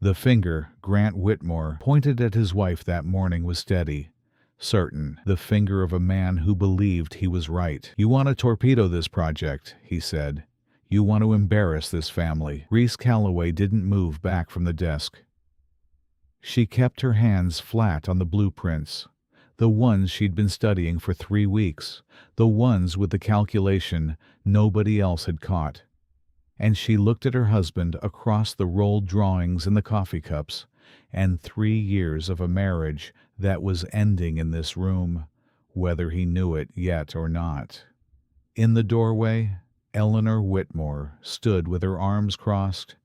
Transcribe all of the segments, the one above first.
The finger Grant Whitmore pointed at his wife that morning was steady, certain, the finger of a man who believed he was right. "You want to torpedo this project," he said. "You want to embarrass this family." Reese Calloway didn't move back from the desk. She kept her hands flat on the blueprints, the ones she'd been studying for 3 weeks, the ones with the calculation nobody else had caught. And she looked at her husband across the rolled drawings and the coffee cups, and 3 years of a marriage that was ending in this room, whether he knew it yet or not. In the doorway, Eleanor Whitmore stood with her arms crossed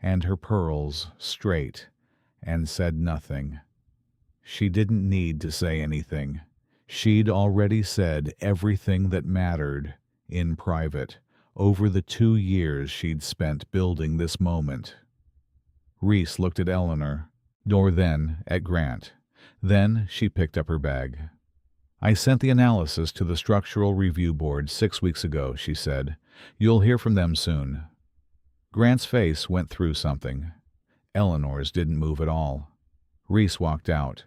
and her pearls straight, and said nothing. She didn't need to say anything. She'd already said everything that mattered, in private, over the 2 years she'd spent building this moment. Reese looked at Eleanor, nor then at Grant. Then she picked up her bag. "I sent the analysis to the Structural Review Board 6 weeks ago," she said. "You'll hear from them soon." Grant's face went through something. Eleanor's didn't move at all. Reese walked out.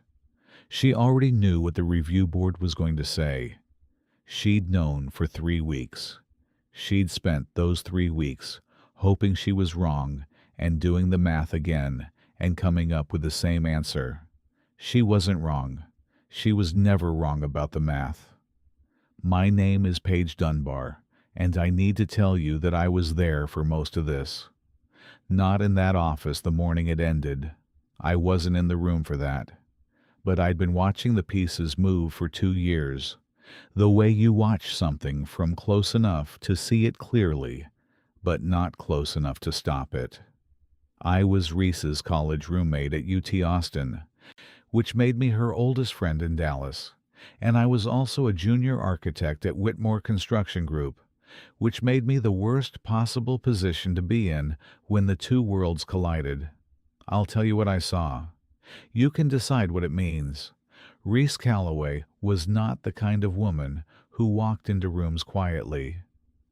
She already knew what the review board was going to say. She'd known for 3 weeks. She'd spent those 3 weeks hoping she was wrong and doing the math again and coming up with the same answer. She wasn't wrong. She was never wrong about the math. "My name is Paige Dunbar, and I need to tell you that I was there for most of this. Not in that office the morning it ended. I wasn't in the room for that. But I'd been watching the pieces move for 2 years. The way you watch something from close enough to see it clearly, but not close enough to stop it. I was Reese's college roommate at UT Austin, which made me her oldest friend in Dallas, and I was also a junior architect at Whitmore Construction Group, which made me the worst possible position to be in when the two worlds collided. I'll tell you what I saw. You can decide what it means. Reese Calloway was not the kind of woman who walked into rooms quietly.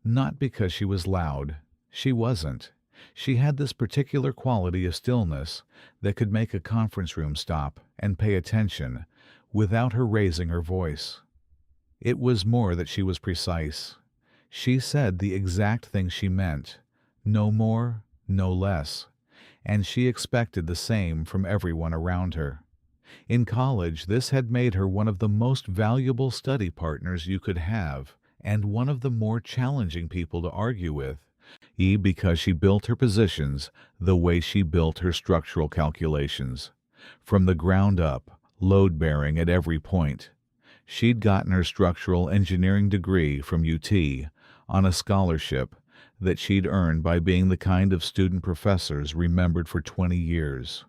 Not because she was loud. She wasn't. She had this particular quality of stillness that could make a conference room stop and pay attention without her raising her voice. It was more that she was precise. She said the exact thing she meant, no more, no less, and she expected the same from everyone around her. In college, this had made her one of the most valuable study partners you could have, and one of the more challenging people to argue with, because she built her positions the way she built her structural calculations, from the ground up, load-bearing at every point. She'd gotten her structural engineering degree from UT on a scholarship that she'd earned by being the kind of student professors remembered for 20 years.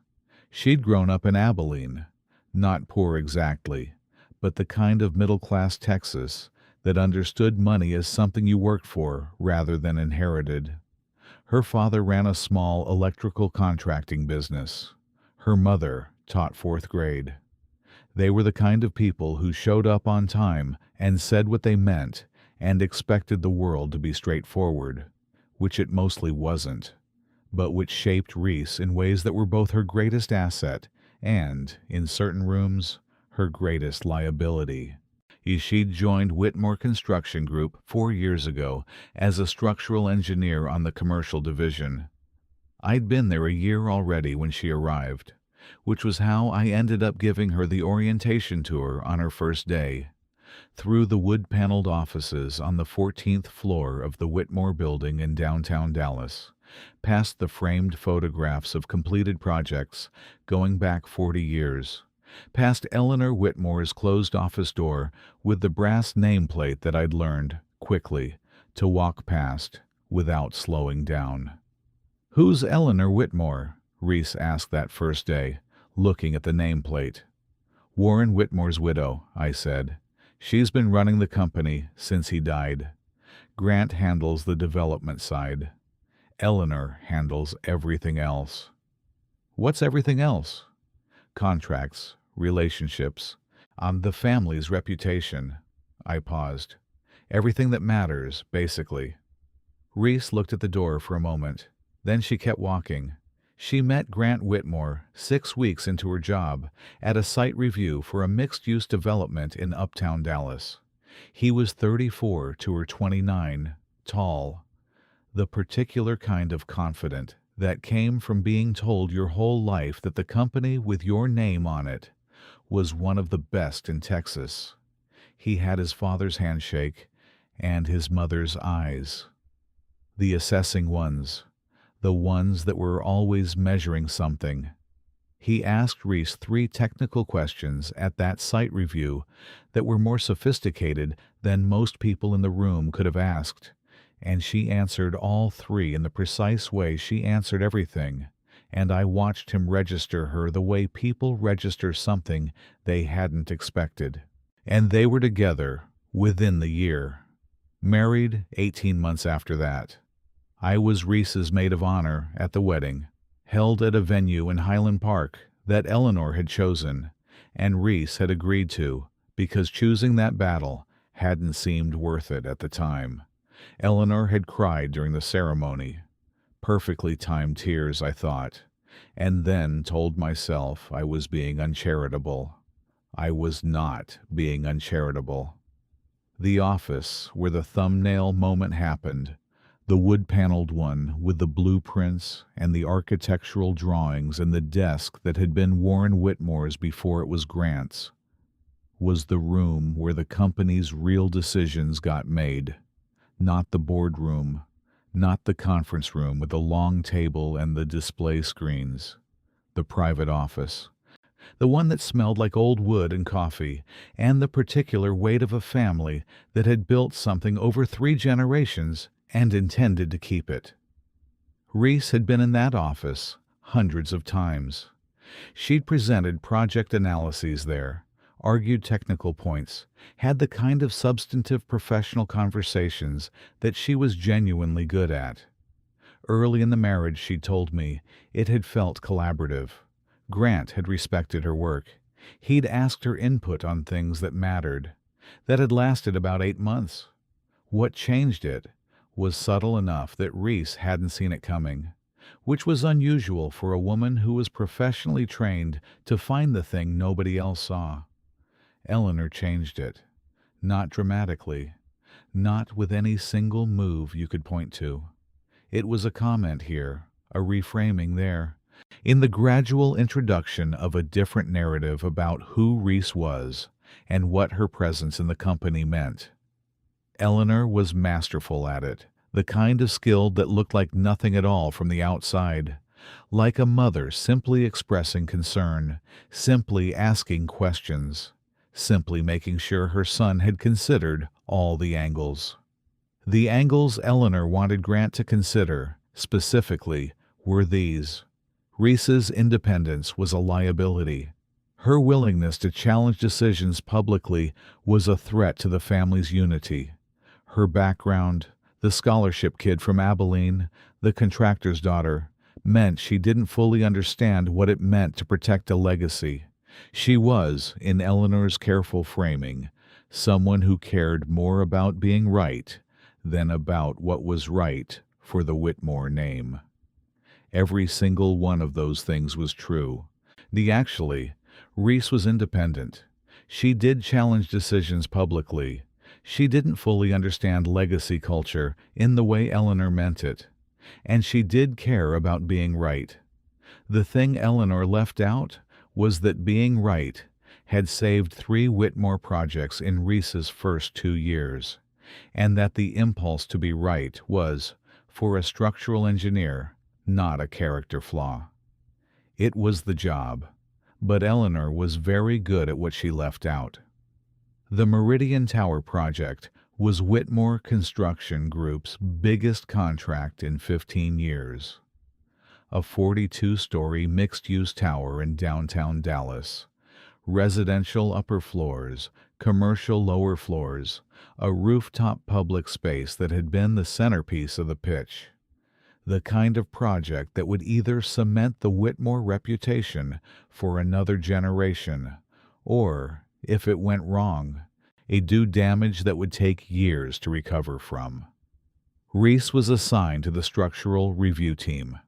She'd grown up in Abilene, not poor exactly, but the kind of middle-class Texas that understood money as something you worked for rather than inherited. Her father ran a small electrical contracting business. Her mother taught 4th grade. They were the kind of people who showed up on time and said what they meant and expected the world to be straightforward, which it mostly wasn't, but which shaped Reese in ways that were both her greatest asset and, in certain rooms, her greatest liability. She'd joined Whitmore Construction Group 4 years ago as a structural engineer on the commercial division. I'd been there a year already when she arrived, which was how I ended up giving her the orientation tour on her first day. Through the wood-paneled offices on the 14th floor of the Whitmore building in downtown Dallas, past the framed photographs of completed projects going back 40 years, past Eleanor Whitmore's closed office door with the brass nameplate that I'd learned, quickly, to walk past without slowing down. "Who's Eleanor Whitmore?" Reese asked that first day, looking at the nameplate. "Warren Whitmore's widow," I said. "She's been running the company since he died. Grant handles the development side. Eleanor handles everything else." "What's everything else?" "Contracts, relationships, the family's reputation." I paused. "Everything that matters, basically." Reese looked at the door for a moment. Then she kept walking. She met Grant Whitmore 6 weeks into her job at a site review for a mixed-use development in uptown Dallas. He was 34 to her 29, tall, the particular kind of confident that came from being told your whole life that the company with your name on it was one of the best in Texas. He had his father's handshake and his mother's eyes. The assessing ones, the ones that were always measuring something. He asked Reese 3 technical questions at that site review that were more sophisticated than most people in the room could have asked, and she answered all 3 in the precise way she answered everything, and I watched him register her the way people register something they hadn't expected. And they were together within the year, married 18 months after that. I was Reese's maid of honor at the wedding, held at a venue in Highland Park that Eleanor had chosen, and Reese had agreed to, because choosing that battle hadn't seemed worth it at the time. Eleanor had cried during the ceremony. Perfectly timed tears, I thought, and then told myself I was being uncharitable. I was not being uncharitable. The office where the thumbnail moment happened, the wood-paneled one with the blueprints and the architectural drawings and the desk that had been Warren Whitmore's before it was Grant's, was the room where the company's real decisions got made. Not the boardroom, not the conference room with the long table and the display screens. The private office. The one that smelled like old wood and coffee, and the particular weight of a family that had built something over 3 generations and intended to keep it. Reese had been in that office hundreds of times. She'd presented project analyses there, argued technical points, had the kind of substantive professional conversations that she was genuinely good at. Early in the marriage, she told me, it had felt collaborative. Grant had respected her work. He'd asked her input on things that mattered. That had lasted about 8 months. What changed it was subtle enough that Reese hadn't seen it coming, which was unusual for a woman who was professionally trained to find the thing nobody else saw. Eleanor changed it. Not dramatically. Not with any single move you could point to. It was a comment here, a reframing there, in the gradual introduction of a different narrative about who Reese was and what her presence in the company meant. Eleanor was masterful at it, the kind of skill that looked like nothing at all from the outside, like a mother simply expressing concern, simply asking questions, simply making sure her son had considered all the angles. The angles Eleanor wanted Grant to consider, specifically, were these. Reese's independence was a liability. Her willingness to challenge decisions publicly was a threat to the family's unity. Her background, the scholarship kid from Abilene, the contractor's daughter, meant she didn't fully understand what it meant to protect a legacy. She was, in Eleanor's careful framing, someone who cared more about being right than about what was right for the Whitmore name. Every single one of those things was true. Actually, Reese was independent. She did challenge decisions publicly. She didn't fully understand legacy culture in the way Eleanor meant it. And she did care about being right. The thing Eleanor left out was that being right had saved 3 Whitmore projects in Reese's first 2 years, and that the impulse to be right was, for a structural engineer, not a character flaw. It was the job, but Eleanor was very good at what she left out. The Meridian Tower project was Whitmore Construction Group's biggest contract in 15 years. A 42-story mixed-use tower in downtown Dallas. Residential upper floors, commercial lower floors, a rooftop public space that had been the centerpiece of the pitch. The kind of project that would either cement the Whitmore reputation for another generation, or, if it went wrong, do damage that would take years to recover from. Reese was assigned to the structural review team.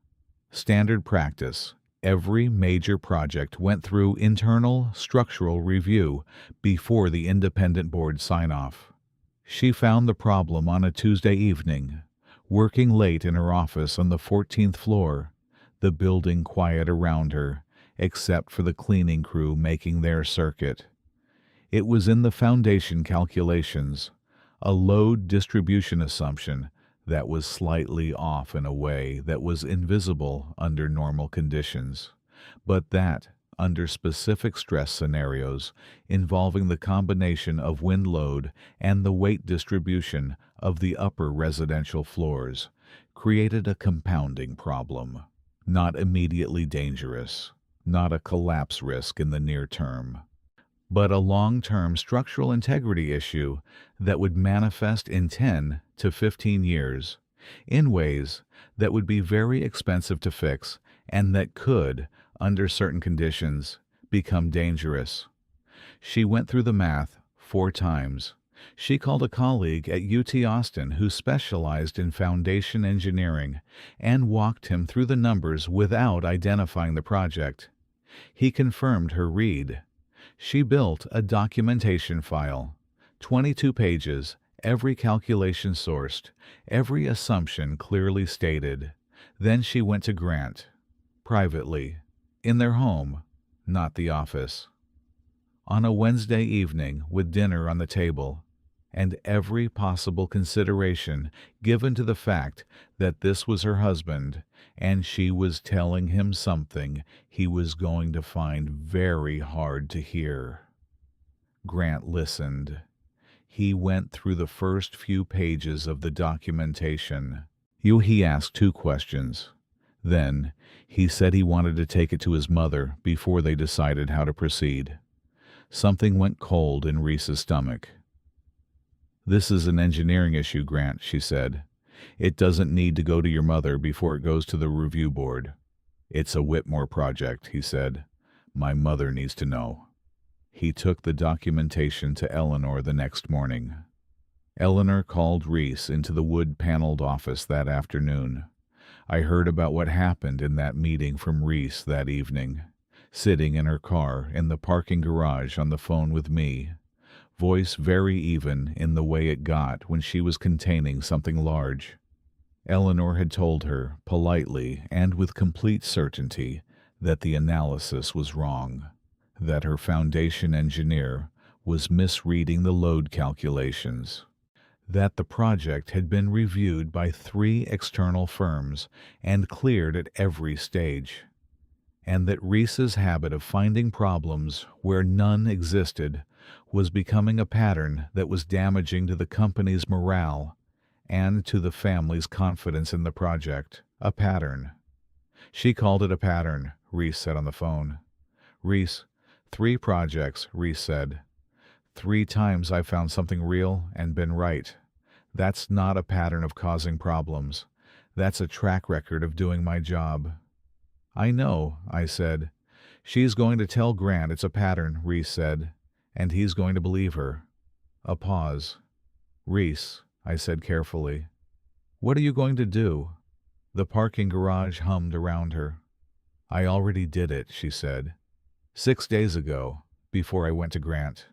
Standard practice. Every major project went through internal structural review before the independent board sign-off. She found the problem on a Tuesday evening, working late in her office on the 14th floor, the building quiet around her, except for the cleaning crew making their circuit. It was in the foundation calculations, a load distribution assumption that was slightly off in a way that was invisible under normal conditions, but that, under specific stress scenarios involving the combination of wind load and the weight distribution of the upper residential floors, created a compounding problem. Not immediately dangerous, not a collapse risk in the near term, but a long-term structural integrity issue that would manifest in 10 to 15 years in ways that would be very expensive to fix and that could, under certain conditions, become dangerous. She went through the math 4 times. She called a colleague at UT Austin who specialized in foundation engineering and walked him through the numbers without identifying the project. He confirmed her read. She built a documentation file, 22 pages, every calculation sourced, every assumption clearly stated. Then she went to Grant, privately, in their home, not the office. On a Wednesday evening with dinner on the table, and every possible consideration given to the fact that this was her husband, and she was telling him something he was going to find very hard to hear. Grant listened. He went through the first few pages of the documentation. He asked 2 questions. Then, he said he wanted to take it to his mother before they decided how to proceed. Something went cold in Reese's stomach. "This is an engineering issue, Grant," she said. "It doesn't need to go to your mother before it goes to the review board." "It's a Whitmore project," he said. "My mother needs to know." He took the documentation to Eleanor the next morning. Eleanor called Reese into the wood-paneled office that afternoon. I heard about what happened in that meeting from Reese that evening, sitting in her car in the parking garage on the phone with me. Voice very even in the way it got when she was containing something large. Eleanor had told her, politely and with complete certainty, that the analysis was wrong, that her foundation engineer was misreading the load calculations, that the project had been reviewed by 3 external firms and cleared at every stage, and that Reese's habit of finding problems where none existed was becoming a pattern that was damaging to the company's morale and to the family's confidence in the project. A pattern. She called it a pattern, Reese said on the phone. "Reese, 3 projects," Reese said. 3 times I've found something real and been right. That's not a pattern of causing problems. That's a track record of doing my job." "I know," I said. "She's going to tell Grant it's a pattern," Reese said, "and he's going to believe her." A pause. "Reese," I said carefully, "what are you going to do?" The parking garage hummed around her. "I already did it," she said. 6 days ago, before I went to Grant."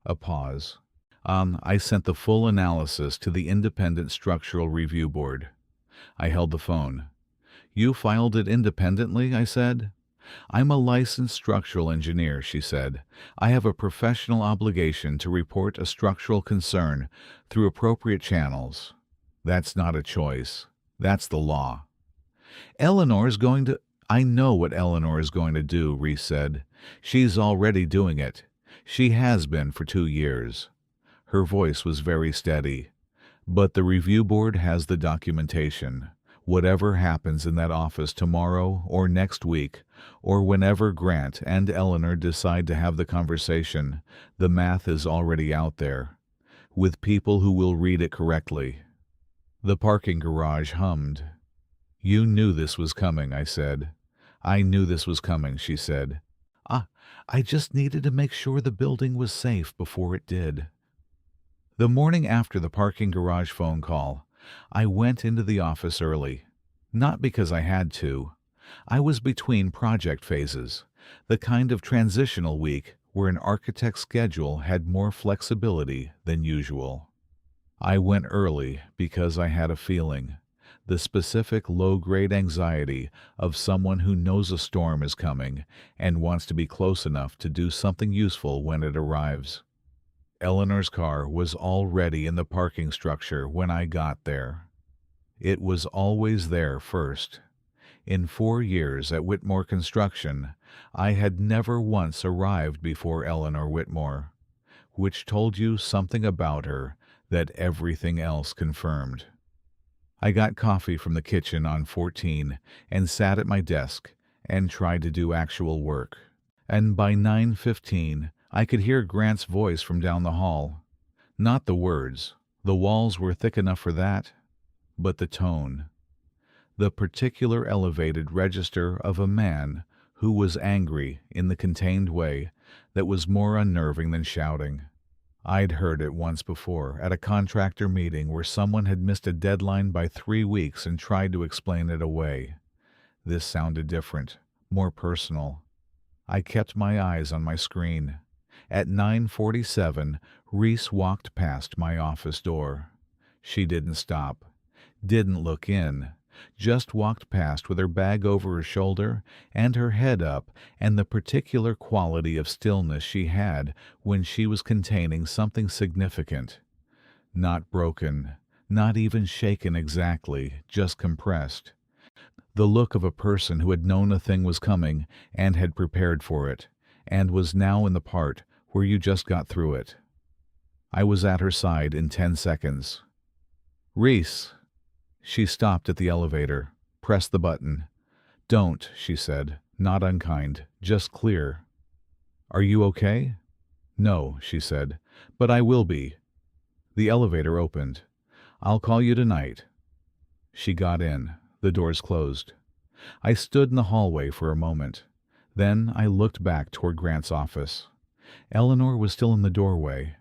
A pause. I sent the full analysis to the Independent Structural Review Board." I held the phone. "You filed it independently?" I said. "I'm a licensed structural engineer," she said. "I have a professional obligation to report a structural concern through appropriate channels. That's not a choice. That's the law." "Eleanor's going to—" "I know what Eleanor is going to do," Reese said. "She's already doing it. She has been for 2 years." Her voice was very steady. "But the review board has the documentation. Whatever happens in that office tomorrow or next week, or whenever Grant and Eleanor decide to have the conversation, the math is already out there, with people who will read it correctly." The parking garage hummed. "You knew this was coming," I said. "I knew this was coming," she said. I just needed to make sure the building was safe before it did." The morning after the parking garage phone call, I went into the office early. Not because I had to. I was between project phases, the kind of transitional week where an architect's schedule had more flexibility than usual. I went early because I had a feeling, the specific low-grade anxiety of someone who knows a storm is coming and wants to be close enough to do something useful when it arrives. Eleanor's car was already in the parking structure when I got there. It was always there first. In 4 years at Whitmore Construction, I had never once arrived before Eleanor Whitmore, which told you something about her that everything else confirmed. I got coffee from the kitchen on 14 and sat at my desk and tried to do actual work. And by 9:15, I could hear Grant's voice from down the hall. Not the words, the walls were thick enough for that, but the tone. The particular elevated register of a man who was angry in the contained way that was more unnerving than shouting. I'd heard it once before at a contractor meeting where someone had missed a deadline by 3 weeks and tried to explain it away. This sounded different, more personal. I kept my eyes on my screen. At 9:47, Reese walked past my office door. She didn't stop, didn't look in, just walked past with her bag over her shoulder and her head up, and the particular quality of stillness she had when she was containing something significant. Not broken, not even shaken exactly, just compressed. The look of a person who had known a thing was coming and had prepared for it, and was now in the part where you just got through it. I was at her side in 10 seconds. "Reese." She stopped at the elevator, pressed the button. "Don't," she said, not unkind, just clear. "Are you okay?" "No," she said, "but I will be." The elevator opened. "I'll call you tonight." She got in. The doors closed. I stood in the hallway for a moment. Then I looked back toward Grant's office. Eleanor was still in the doorway.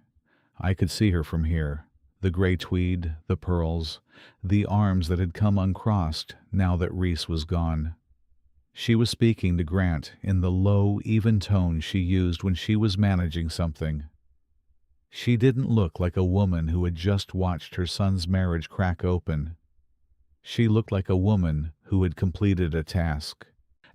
I could see her from here. The gray tweed, the pearls, the arms that had come uncrossed now that Reese was gone. She was speaking to Grant in the low, even tone she used when she was managing something. She didn't look like a woman who had just watched her son's marriage crack open. She looked like a woman who had completed a task.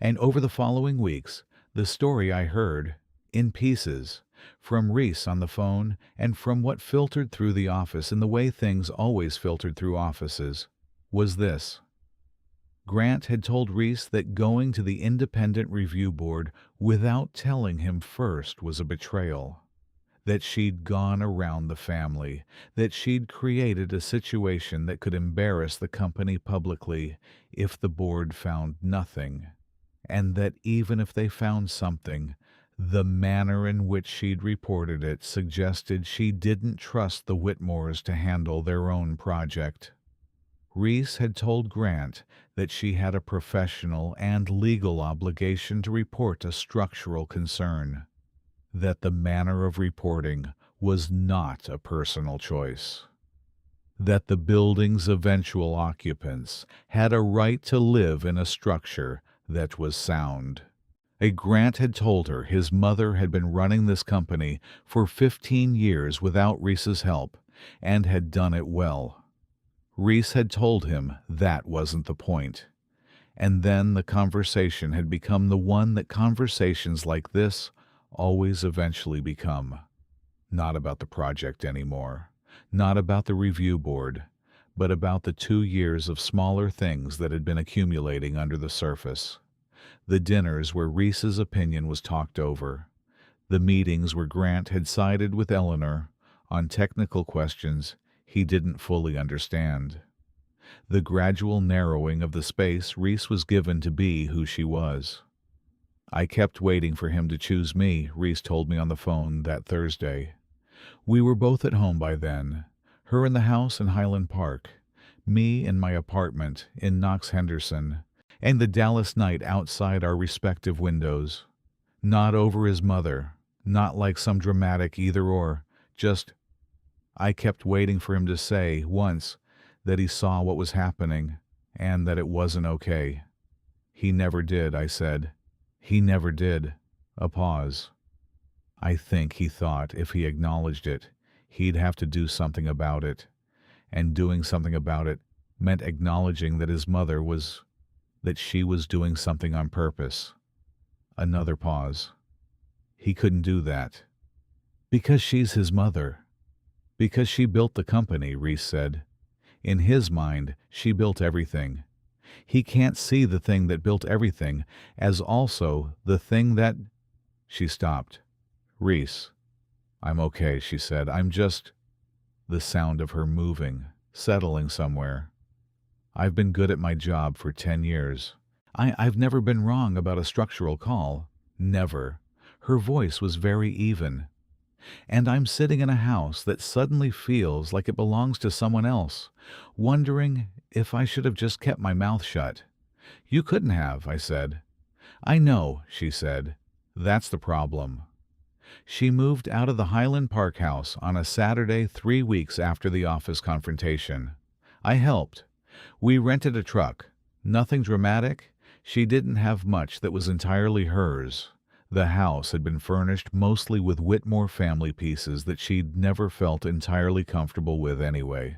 And over the following weeks, the story I heard, in pieces, from Reese on the phone and from what filtered through the office in the way things always filtered through offices, was this. Grant had told Reese that going to the independent review board without telling him first was a betrayal. That she'd gone around the family, that she'd created a situation that could embarrass the company publicly if the board found nothing, and that even if they found something, the manner in which she'd reported it suggested she didn't trust the Whitmores to handle their own project. Reese had told Grant that she had a professional and legal obligation to report a structural concern, that the manner of reporting was not a personal choice, that the building's eventual occupants had a right to live in a structure that was sound. Grant had told her his mother had been running this company for 15 years without Reese's help, and had done it well. Reese had told him that wasn't the point. And then the conversation had become the one that conversations like this always eventually become. Not about the project anymore, not about the review board, but about the 2 years of smaller things that had been accumulating under the surface. The dinners where Reese's opinion was talked over, the meetings where Grant had sided with Eleanor on technical questions he didn't fully understand, the gradual narrowing of the space Reese was given to be who she was. "I kept waiting for him to choose me," Reese told me on the phone that Thursday. We were both at home by then, her in the house in Highland Park, me in my apartment in Knox Henderson, and the Dallas night outside our respective windows. Not over his mother, not like some dramatic either-or, just I kept waiting for him to say, once, that he saw what was happening, and that it wasn't okay. He never did, I said. He never did. A pause. I think he thought if he acknowledged it, he'd have to do something about it. And doing something about it meant acknowledging that that she was doing something on purpose. Another pause. He couldn't do that. Because she's his mother. Because she built the company, Reese said. In his mind, she built everything. He can't see the thing that built everything as also the thing that... She stopped. Reese. I'm okay, she said. I'm just... The sound of her moving, settling somewhere. I've been good at my job for 10 years. I've never been wrong about a structural call. Never. Her voice was very even. And I'm sitting in a house that suddenly feels like it belongs to someone else, wondering if I should have just kept my mouth shut. You couldn't have, I said. I know, she said. That's the problem. She moved out of the Highland Park house on a Saturday 3 weeks after the office confrontation. I helped. We rented a truck. Nothing dramatic. She didn't have much that was entirely hers. The house had been furnished mostly with Whitmore family pieces that she'd never felt entirely comfortable with anyway.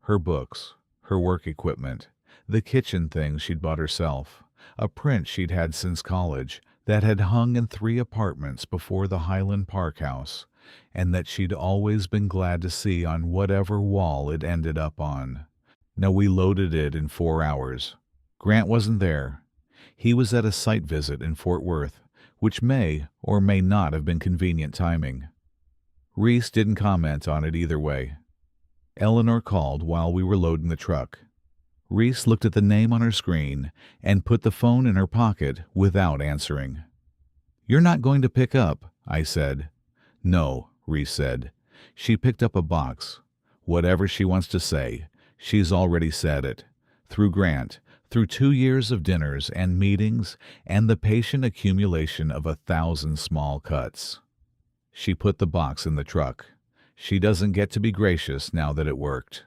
Her books, her work equipment, the kitchen things she'd bought herself, a print she'd had since college that had hung in 3 apartments before the Highland Park house, and that she'd always been glad to see on whatever wall it ended up on. Now we loaded it in 4 hours. Grant wasn't there. He was at a site visit in Fort Worth, which may or may not have been convenient timing. Reese didn't comment on it either way. Eleanor called while we were loading the truck. Reese looked at the name on her screen and put the phone in her pocket without answering. You're not going to pick up, I said. No, Reese said. She picked up a box. Whatever she wants to say, she's already said it. Through Grant, through 2 years of dinners and meetings and the patient accumulation of 1,000 small cuts. She put the box in the truck. She doesn't get to be gracious now that it worked.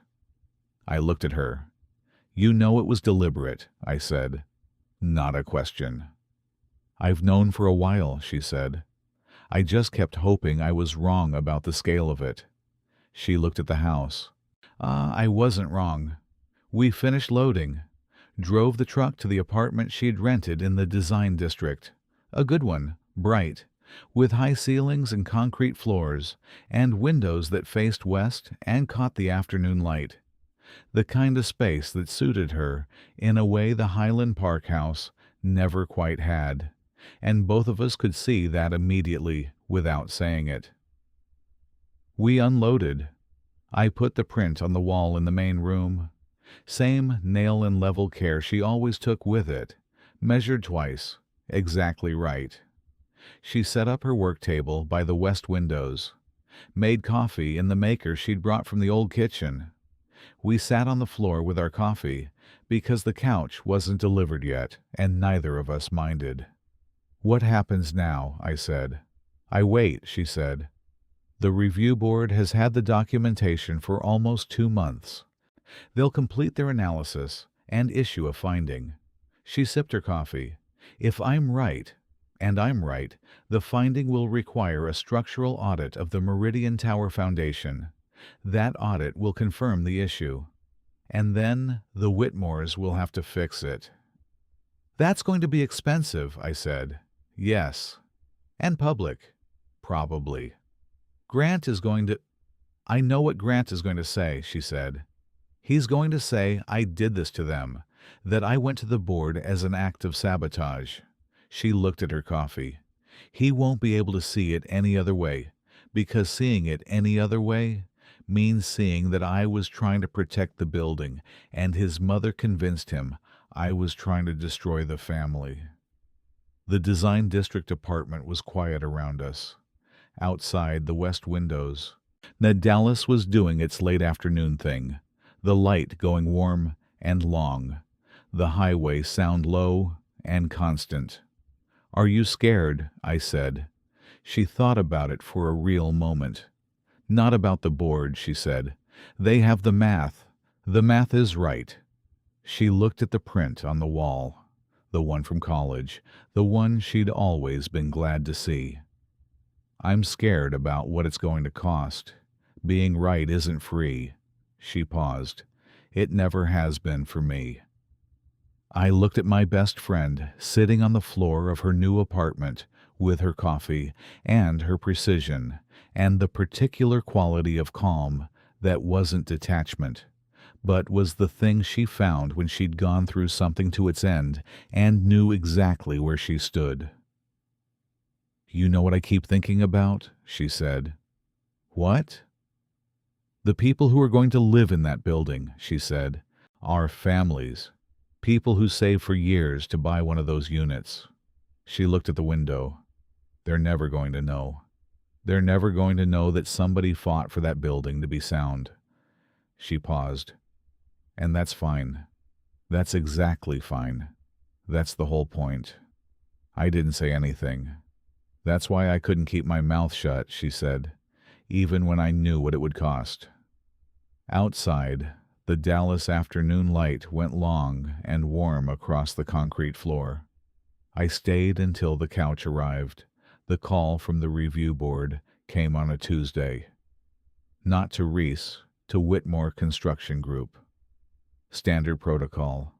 I looked at her. You know it was deliberate, I said. Not a question. I've known for a while, she said. I just kept hoping I was wrong about the scale of it. She looked at the house. I wasn't wrong. We finished loading. Drove the truck to the apartment she'd rented in the design district. A good one, bright, with high ceilings and concrete floors, and windows that faced west and caught the afternoon light. The kind of space that suited her in a way the Highland Park house never quite had, and both of us could see that immediately without saying it. We unloaded. I put the print on the wall in the main room. Same nail and level care she always took with it, measured twice, exactly right. She set up her work table by the west windows, made coffee in the maker she'd brought from the old kitchen. We sat on the floor with our coffee because the couch wasn't delivered yet, and neither of us minded. What happens now? I said. I wait, she said. The review board has had the documentation for almost 2 months. They'll complete their analysis and issue a finding. She sipped her coffee. If I'm right, and I'm right, the finding will require a structural audit of the Meridian Tower foundation. That audit will confirm the issue. And then the Whitmores will have to fix it. That's going to be expensive, I said. Yes. And public. Probably. Grant is going to... I know what Grant is going to say, she said. He's going to say I did this to them, that I went to the board as an act of sabotage. She looked at her coffee. He won't be able to see it any other way, because seeing it any other way means seeing that I was trying to protect the building, and his mother convinced him I was trying to destroy the family. The design district apartment was quiet around us. Outside the west windows, Dallas was doing its late afternoon thing, the light going warm and long, the highway sound low and constant. Are you scared? I said. She thought about it for a real moment. Not about the board, she said. They have the math. The math is right. She looked at the print on the wall, the one from college, the one she'd always been glad to see. I'm scared about what it's going to cost. Being right isn't free. She paused. It never has been for me. I looked at my best friend sitting on the floor of her new apartment with her coffee and her precision and the particular quality of calm that wasn't detachment, but was the thing she found when she'd gone through something to its end and knew exactly where she stood. "You know what I keep thinking about?" she said. "What?" "The people who are going to live in that building," she said, "are families. People who save for years to buy one of those units." She looked at the window. "They're never going to know. They're never going to know that somebody fought for that building to be sound." She paused. "And that's fine. That's exactly fine. That's the whole point." I didn't say anything. "That's why I couldn't keep my mouth shut," she said, "even when I knew what it would cost." Outside, the Dallas afternoon light went long and warm across the concrete floor. I stayed until the couch arrived. The call from the review board came on a Tuesday. Not to Reese, to Whitmore Construction Group. Standard protocol.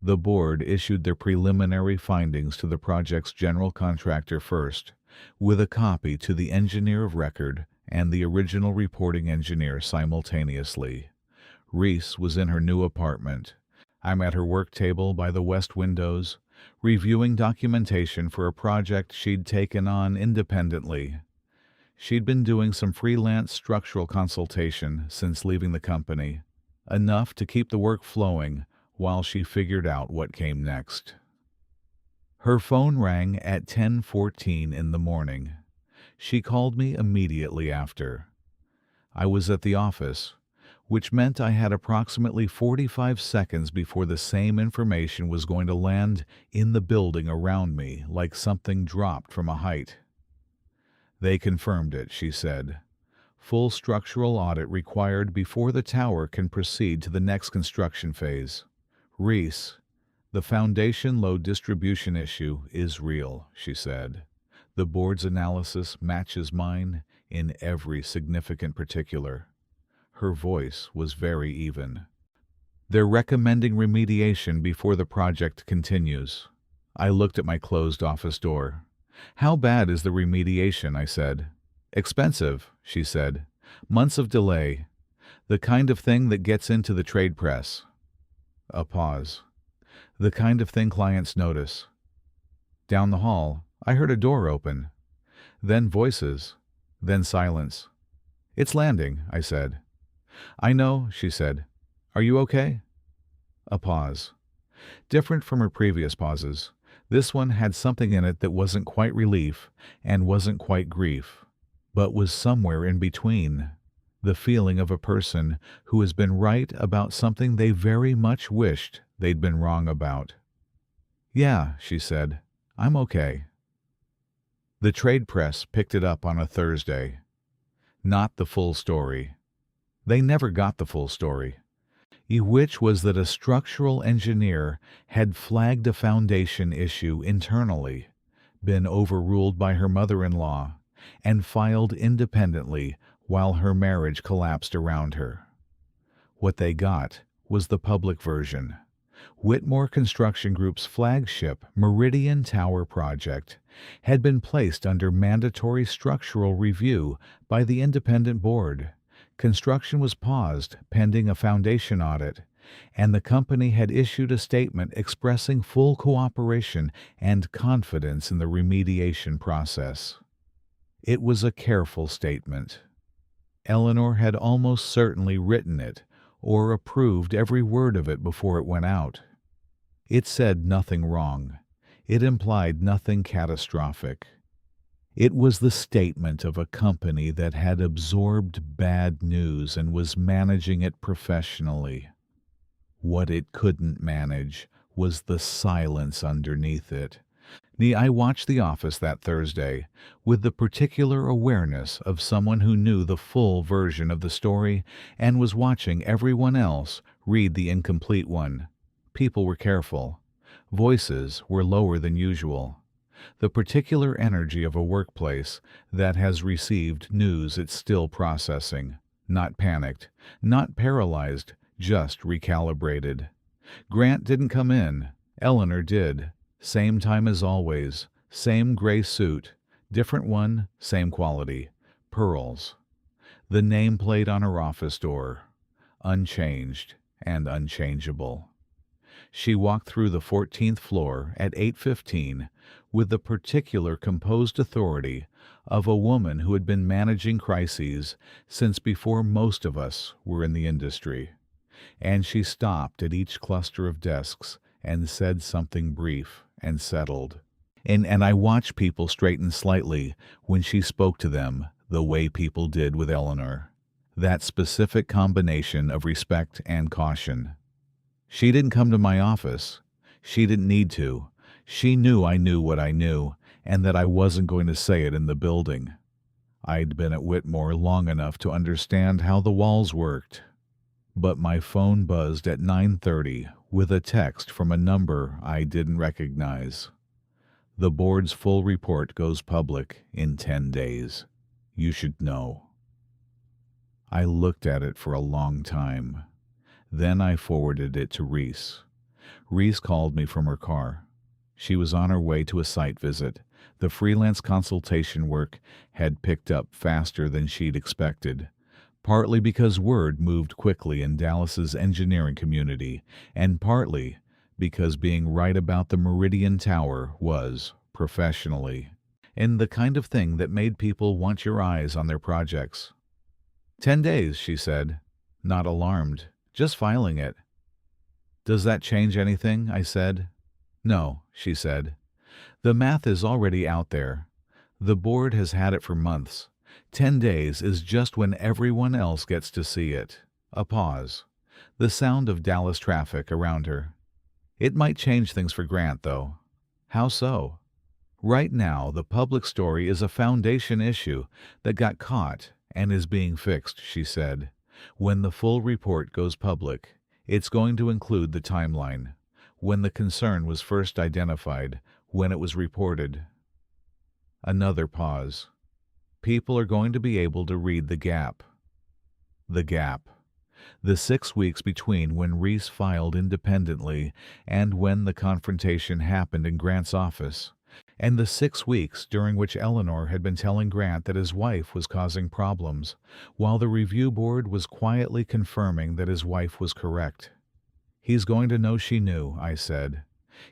The board issued their preliminary findings to the project's general contractor first, with a copy to the engineer of record and the original reporting engineer simultaneously. Reese was in her new apartment. I'm at her work table by the west windows, reviewing documentation for a project she'd taken on independently. She'd been doing some freelance structural consultation since leaving the company, enough to keep the work flowing while she figured out what came next. Her phone rang at 10:14 in the morning. She called me immediately after. I was at the office, which meant I had approximately 45 seconds before the same information was going to land in the building around me like something dropped from a height. "They confirmed it," she said. "Full structural audit required before the tower can proceed to the next construction phase. Reese, the foundation load distribution issue is real," she said. "The board's analysis matches mine in every significant particular." Her voice was very even. "They're recommending remediation before the project continues." I looked at my closed office door. "How bad is the remediation?" I said. "Expensive," she said. "Months of delay. The kind of thing that gets into the trade press." A pause. "The kind of thing clients notice." Down the hall, I heard a door open. Then voices. Then silence. "It's landing," I said. "I know," she said. "Are you okay?" A pause. Different from her previous pauses, this one had something in it that wasn't quite relief and wasn't quite grief, but was somewhere in between. The feeling of a person who has been right about something they very much wished they'd been wrong about. "Yeah," she said. "I'm okay." The trade press picked it up on a Thursday. Not the full story. They never got the full story, which was that a structural engineer had flagged a foundation issue internally, been overruled by her mother-in-law, and filed independently while her marriage collapsed around her. What they got was the public version. Whitmore Construction Group's flagship Meridian Tower project had been placed under mandatory structural review by the independent board. Construction was paused pending a foundation audit, and the company had issued a statement expressing full cooperation and confidence in the remediation process. It was a careful statement. Eleanor had almost certainly written it or approved every word of it before it went out. It said nothing wrong. It implied nothing catastrophic. It was the statement of a company that had absorbed bad news and was managing it professionally. What it couldn't manage was the silence underneath it. I watched The Office that Thursday with the particular awareness of someone who knew the full version of the story and was watching everyone else read the incomplete one, People were careful. Voices were lower than usual. The particular energy of a workplace that has received news it's still processing. Not panicked, not paralyzed, just recalibrated. Grant didn't come in. Eleanor did. Same time as always. Same gray suit. Different one, same quality. Pearls. The nameplate on her office door. Unchanged and unchangeable. She walked through the 14th floor at 8:15 with the particular composed authority of a woman who had been managing crises since before most of us were in the industry. And she stopped at each cluster of desks and said something brief and settled. And I watched people straighten slightly when she spoke to them the way people did with Eleanor. That specific combination of respect and caution. She didn't come to my office. She didn't need to. She knew I knew what I knew, and that I wasn't going to say it in the building. I'd been at Whitmore long enough to understand how the walls worked. But my phone buzzed at 9:30 with a text from a number I didn't recognize. The board's full report goes public in 10 days. You should know. I looked at it for a long time. Then I forwarded it to Reese. Reese called me from her car. She was on her way to a site visit. The freelance consultation work had picked up faster than she'd expected, partly because word moved quickly in Dallas's engineering community, and partly because being right about the Meridian Tower was, professionally, and the kind of thing that made people want your eyes on their projects. 10 days, she said, not alarmed. Just filing it. Does that change anything? I said. No, she said. The math is already out there. The board has had it for months. 10 days is just when everyone else gets to see it. A pause. The sound of Dallas traffic around her. It might change things for Grant, though. How so? Right now, the public story is a foundation issue that got caught and is being fixed, she said. When the full report goes public, it's going to include the timeline, when the concern was first identified, when it was reported. Another pause. People are going to be able to read the gap. The gap. The 6 weeks between when Reese filed independently and when the confrontation happened in Grant's office, and the 6 weeks during which Eleanor had been telling Grant that his wife was causing problems, while the review board was quietly confirming that his wife was correct. He's going to know she knew, I said.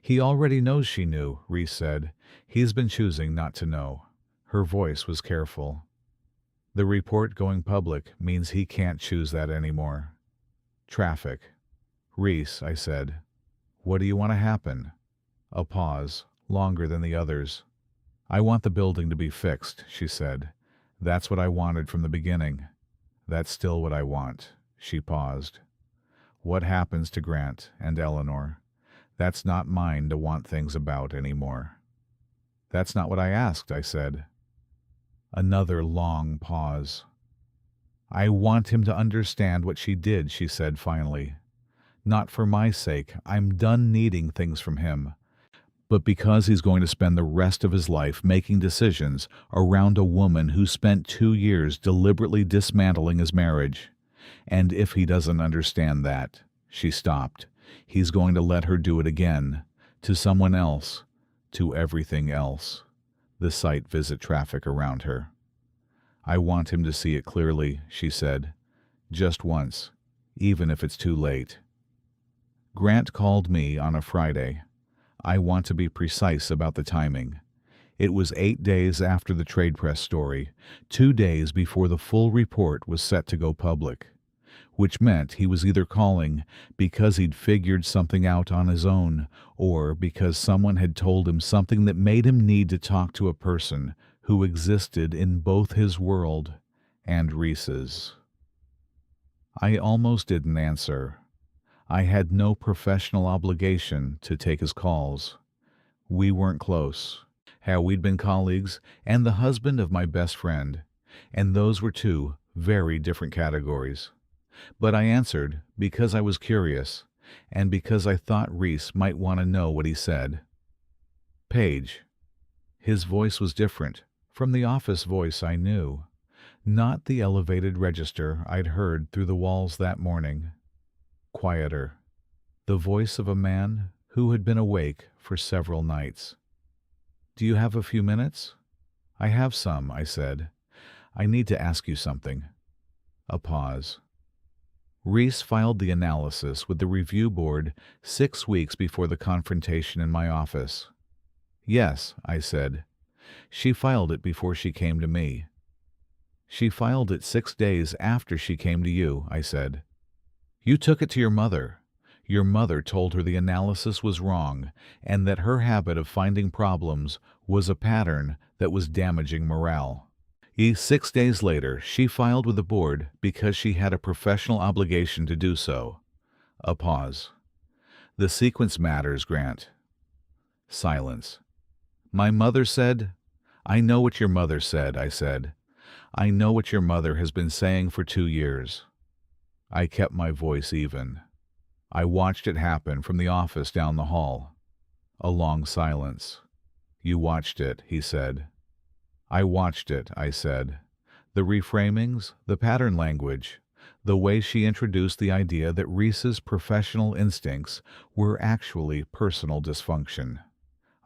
He already knows she knew, Reese said. He's been choosing not to know. Her voice was careful. The report going public means he can't choose that anymore. Traffic. Reese, I said. What do you want to happen? A pause. Longer than the others. I want the building to be fixed, she said. That's what I wanted from the beginning. That's still what I want. She paused. What happens to Grant and Eleanor? That's not mine to want things about anymore. That's not what I asked, I said. Another long pause. I want him to understand what she did, she said finally. Not for my sake. I'm done needing things from him. But because he's going to spend the rest of his life making decisions around a woman who spent 2 years deliberately dismantling his marriage. And if he doesn't understand that, she stopped, he's going to let her do it again, to someone else, to everything else. The site visit traffic around her. I want him to see it clearly, she said. Just once, even if it's too late. Grant called me on a Friday. I want to be precise about the timing. It was 8 days after the trade press story, 2 days before the full report was set to go public, which meant he was either calling because he'd figured something out on his own or because someone had told him something that made him need to talk to a person who existed in both his world and Reese's. I almost didn't answer. I had no professional obligation to take his calls. We weren't close. How we'd been colleagues and the husband of my best friend, and those were two very different categories. But I answered because I was curious, and because I thought Reese might want to know what he said. Paige. His voice was different, from the office voice I knew, not the elevated register I'd heard through the walls that morning. Quieter. The voice of a man who had been awake for several nights. "Do you have a few minutes?" "I have some," I said. "I need to ask you something." A pause. Reese filed the analysis with the review board 6 weeks before the confrontation in my office. "Yes," I said. "She filed it before she came to me." "She filed it 6 days after she came to you," I said. "You took it to your mother. Your mother told her the analysis was wrong and that her habit of finding problems was a pattern that was damaging morale. 6 days later, she filed with the board because she had a professional obligation to do so." A pause. "The sequence matters, Grant." Silence. "My mother said—" "I know what your mother said," I said. "I know what your mother has been saying for 2 years." I kept my voice even. I watched it happen from the office down the hall. A long silence. "You watched it," he said. "I watched it," I said. "The reframings, the pattern language, the way she introduced the idea that Reese's professional instincts were actually personal dysfunction."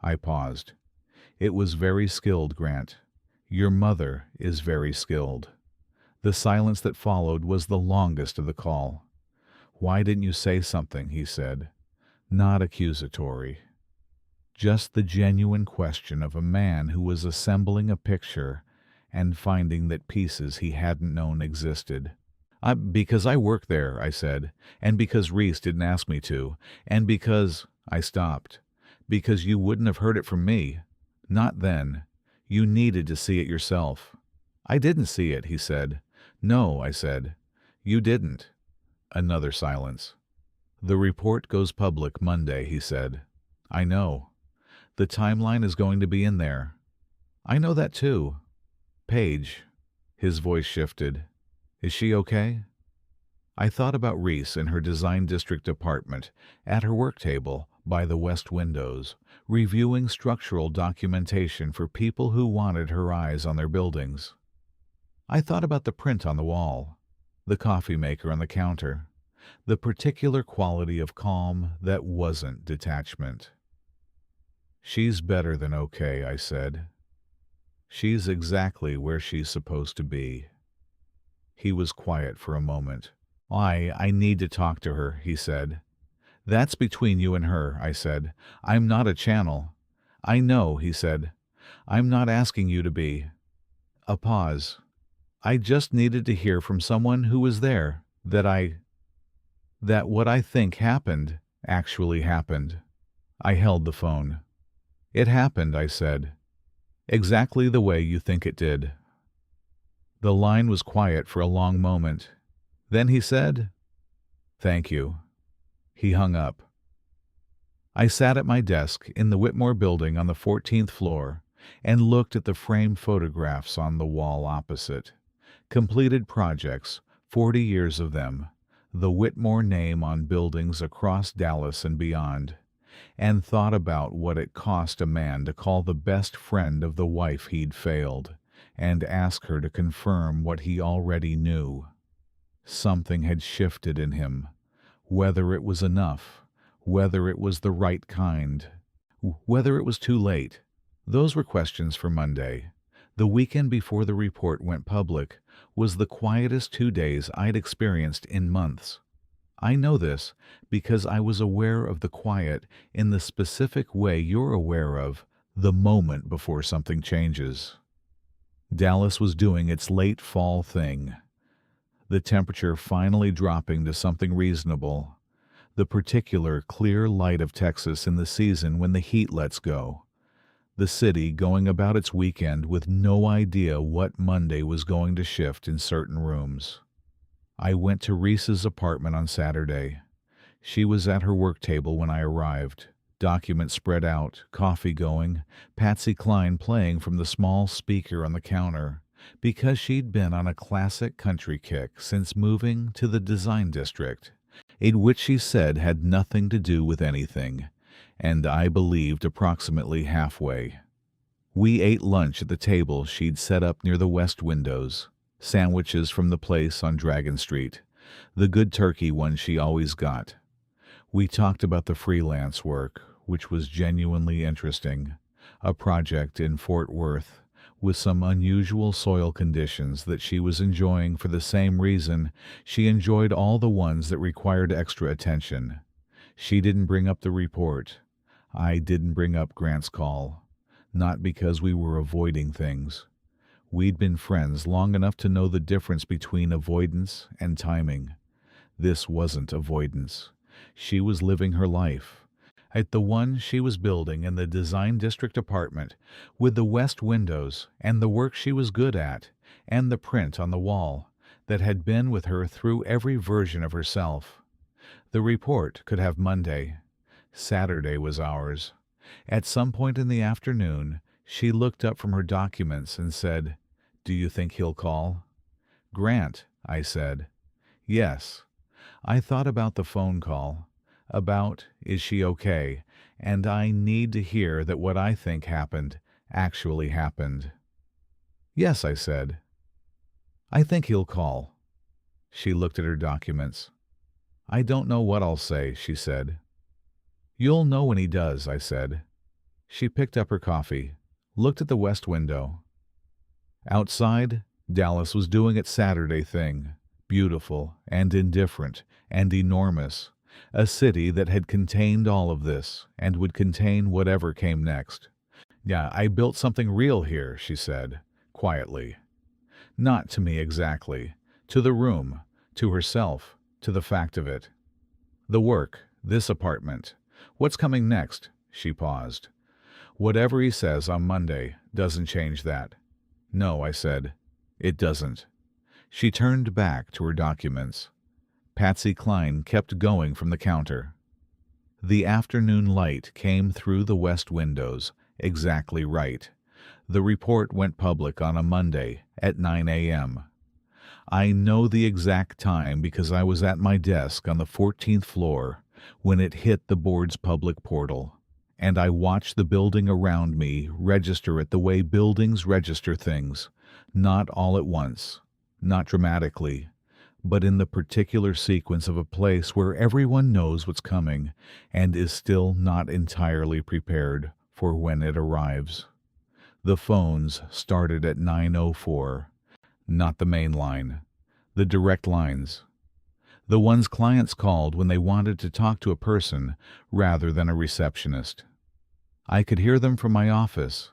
I paused. "It was very skilled, Grant. Your mother is very skilled." The silence that followed was the longest of the call. "Why didn't you say something?" he said. Not accusatory. Just the genuine question of a man who was assembling a picture and finding that pieces he hadn't known existed. Because I work there," I said, "and because Reese didn't ask me to, and because—" I stopped. "Because you wouldn't have heard it from me. Not then. You needed to see it yourself." "I didn't see it," he said. "No," I said. "You didn't." Another silence. "The report goes public Monday," he said. "I know. The timeline is going to be in there." "I know that too." "Paige." His voice shifted. "Is she okay?" I thought about Reese in her design district apartment, at her work table, by the west windows, reviewing structural documentation for people who wanted her eyes on their buildings. I thought about the print on the wall, the coffee maker on the counter, the particular quality of calm that wasn't detachment. "She's better than okay," I said. "She's exactly where she's supposed to be." He was quiet for a moment. I need to talk to her," he said. "That's between you and her," I said. "I'm not a channel." "I know," he said. "I'm not asking you to be." A pause. "I just needed to hear from someone who was there that what I think happened actually happened." I held the phone. "It happened," I said. "Exactly the way you think it did." The line was quiet for a long moment. Then he said, "Thank you." He hung up. I sat at my desk in the Whitmore building on the 14th floor and looked at the framed photographs on the wall opposite. Completed projects, 40 years of them, the Whitmore name on buildings across Dallas and beyond, and thought about what it cost a man to call the best friend of the wife he'd failed and ask her to confirm what he already knew. Something had shifted in him, whether it was enough, whether it was the right kind, whether it was too late. Those were questions for Monday. The weekend before the report went public was the quietest 2 days I'd experienced in months. I know this because I was aware of the quiet in the specific way you're aware of the moment before something changes. Dallas was doing its late fall thing. The temperature finally dropping to something reasonable. The particular clear light of Texas in the season when the heat lets go. The city going about its weekend with no idea what Monday was going to shift in certain rooms. I went to Reese's apartment on Saturday. She was at her work table when I arrived, documents spread out, coffee going, Patsy Cline playing from the small speaker on the counter, because she'd been on a classic country kick since moving to the design district. which she said had nothing to do with anything, and I believed approximately halfway. We ate lunch at the table she'd set up near the west windows, sandwiches from the place on Dragon Street, the good turkey one she always got. We talked about the freelance work, which was genuinely interesting, a project in Fort Worth, with some unusual soil conditions that she was enjoying for the same reason she enjoyed all the ones that required extra attention. She didn't bring up the report. I didn't bring up Grant's call. Not because we were avoiding things. We'd been friends long enough to know the difference between avoidance and timing. This wasn't avoidance. She was living her life. At the one she was building in the Design District apartment, with the west windows and the work she was good at, and the print on the wall that had been with her through every version of herself. The report could have Monday. Saturday was ours. At some point in the afternoon, she looked up from her documents and said, "Do you think he'll call?" "Grant," I said. "Yes." I thought about the phone call, about is she okay, and I need to hear that what I think happened actually happened. "Yes," I said. "I think he'll call." She looked at her documents. "I don't know what I'll say," she said. "You'll know when he does," I said. She picked up her coffee, looked at the west window. Outside, Dallas was doing its Saturday thing, beautiful and indifferent and enormous, a city that had contained all of this and would contain whatever came next. "Yeah, I built something real here," she said, quietly. Not to me exactly, to the room, to herself, to the fact of it. "The work, this apartment. What's coming next?" She paused. "Whatever he says on Monday doesn't change that." "No," I said. "It doesn't." She turned back to her documents. Patsy Cline kept going from the counter. The afternoon light came through the west windows, exactly right. The report went public on a Monday at 9 a.m. I know the exact time because I was at my desk on the 14th floor when it hit the board's public portal, and I watched the building around me register it the way buildings register things, not all at once, not dramatically, but in the particular sequence of a place where everyone knows what's coming and is still not entirely prepared for when it arrives. The phones started at 9:04, not the main line, the direct lines, the ones clients called when they wanted to talk to a person rather than a receptionist. I could hear them from my office,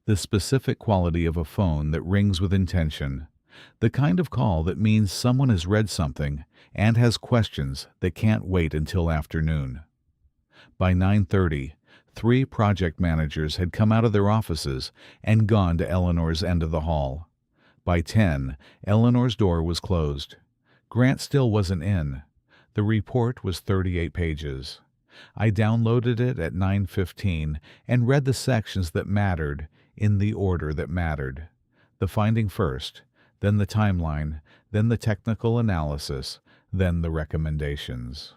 the specific quality of a phone that rings with intention, the kind of call that means someone has read something and has questions that can't wait until afternoon. By 9:30, 3 project managers had come out of their offices and gone to Eleanor's end of the hall. By 10, Eleanor's door was closed. Grant still wasn't in. The report was 38 pages. I downloaded it at 9:15 and read the sections that mattered in the order that mattered. The finding first, then the timeline, then the technical analysis, then the recommendations.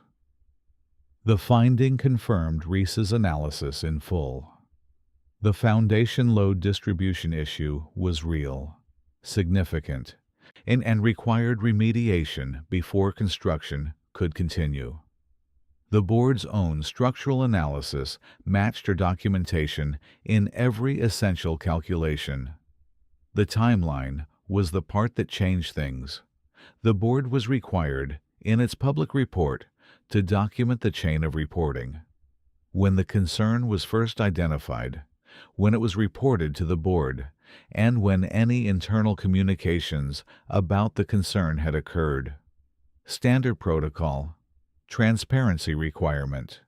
The finding confirmed Reese's analysis in full. The foundation load distribution issue was real, significant, and required remediation before construction could continue. The board's own structural analysis matched her documentation in every essential calculation. The timeline was the part that changed things. The board was required, in its public report, to document the chain of reporting. When the concern was first identified, when it was reported to the board, and when any internal communications about the concern had occurred. Standard protocol, transparency requirement.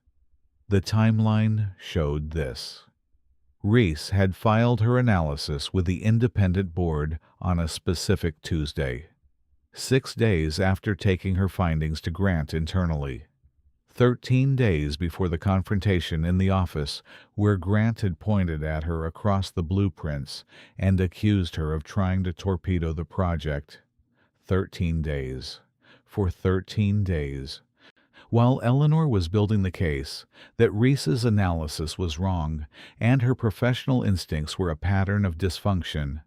The timeline showed this. Reese had filed her analysis with the independent board on a specific Tuesday, 6 days after taking her findings to Grant internally, 13 days before the confrontation in the office where Grant had pointed at her across the blueprints and accused her of trying to torpedo the project. 13 days. For 13 days. While Eleanor was building the case that Reese's analysis was wrong and her professional instincts were a pattern of dysfunction,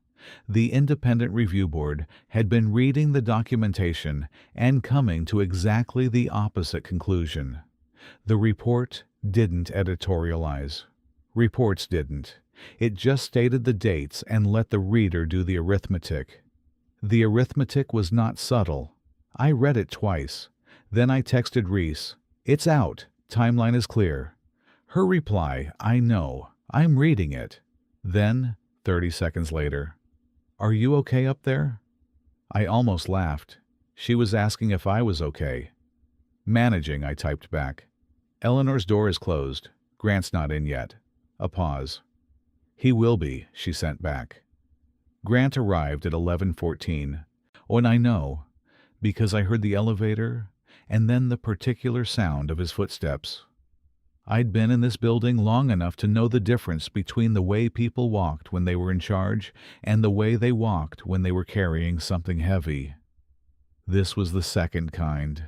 the independent review board had been reading the documentation and coming to exactly the opposite conclusion. The report didn't editorialize. Reports didn't. It just stated the dates and let the reader do the arithmetic. The arithmetic was not subtle. I read it twice. Then I texted Reese, "It's out. Timeline is clear." Her reply, "I know. I'm reading it." Then, 30 seconds later, "Are you okay up there?" I almost laughed. She was asking if I was okay. "Managing," I typed back. "Eleanor's door is closed. Grant's not in yet." A pause. "He will be," she sent back. Grant arrived at 11:14. Oh, and I know, because I heard the elevator and then the particular sound of his footsteps. I'd been in this building long enough to know the difference between the way people walked when they were in charge and the way they walked when they were carrying something heavy. This was the second kind.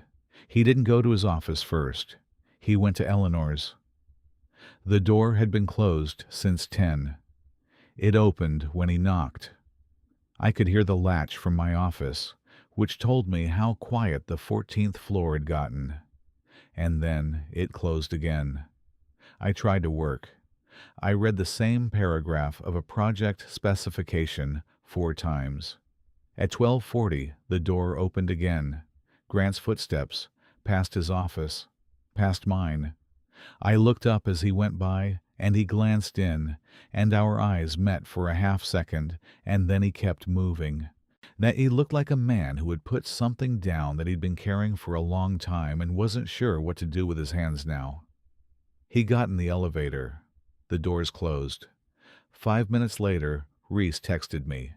He didn't go to his office first. He went to Eleanor's. The door had been closed since 10. It opened when he knocked. I could hear the latch from my office, which told me how quiet the 14th floor had gotten. And then it closed again. I tried to work. I read the same paragraph of a project specification 4 times. At 12:40, the door opened again. Grant's footsteps, past his office, past mine. I looked up as he went by, and he glanced in, and our eyes met for a half second, and then he kept moving. That he looked like a man who had put something down that he'd been carrying for a long time and wasn't sure what to do with his hands now. He got in the elevator. The doors closed. 5 minutes later, Reese texted me.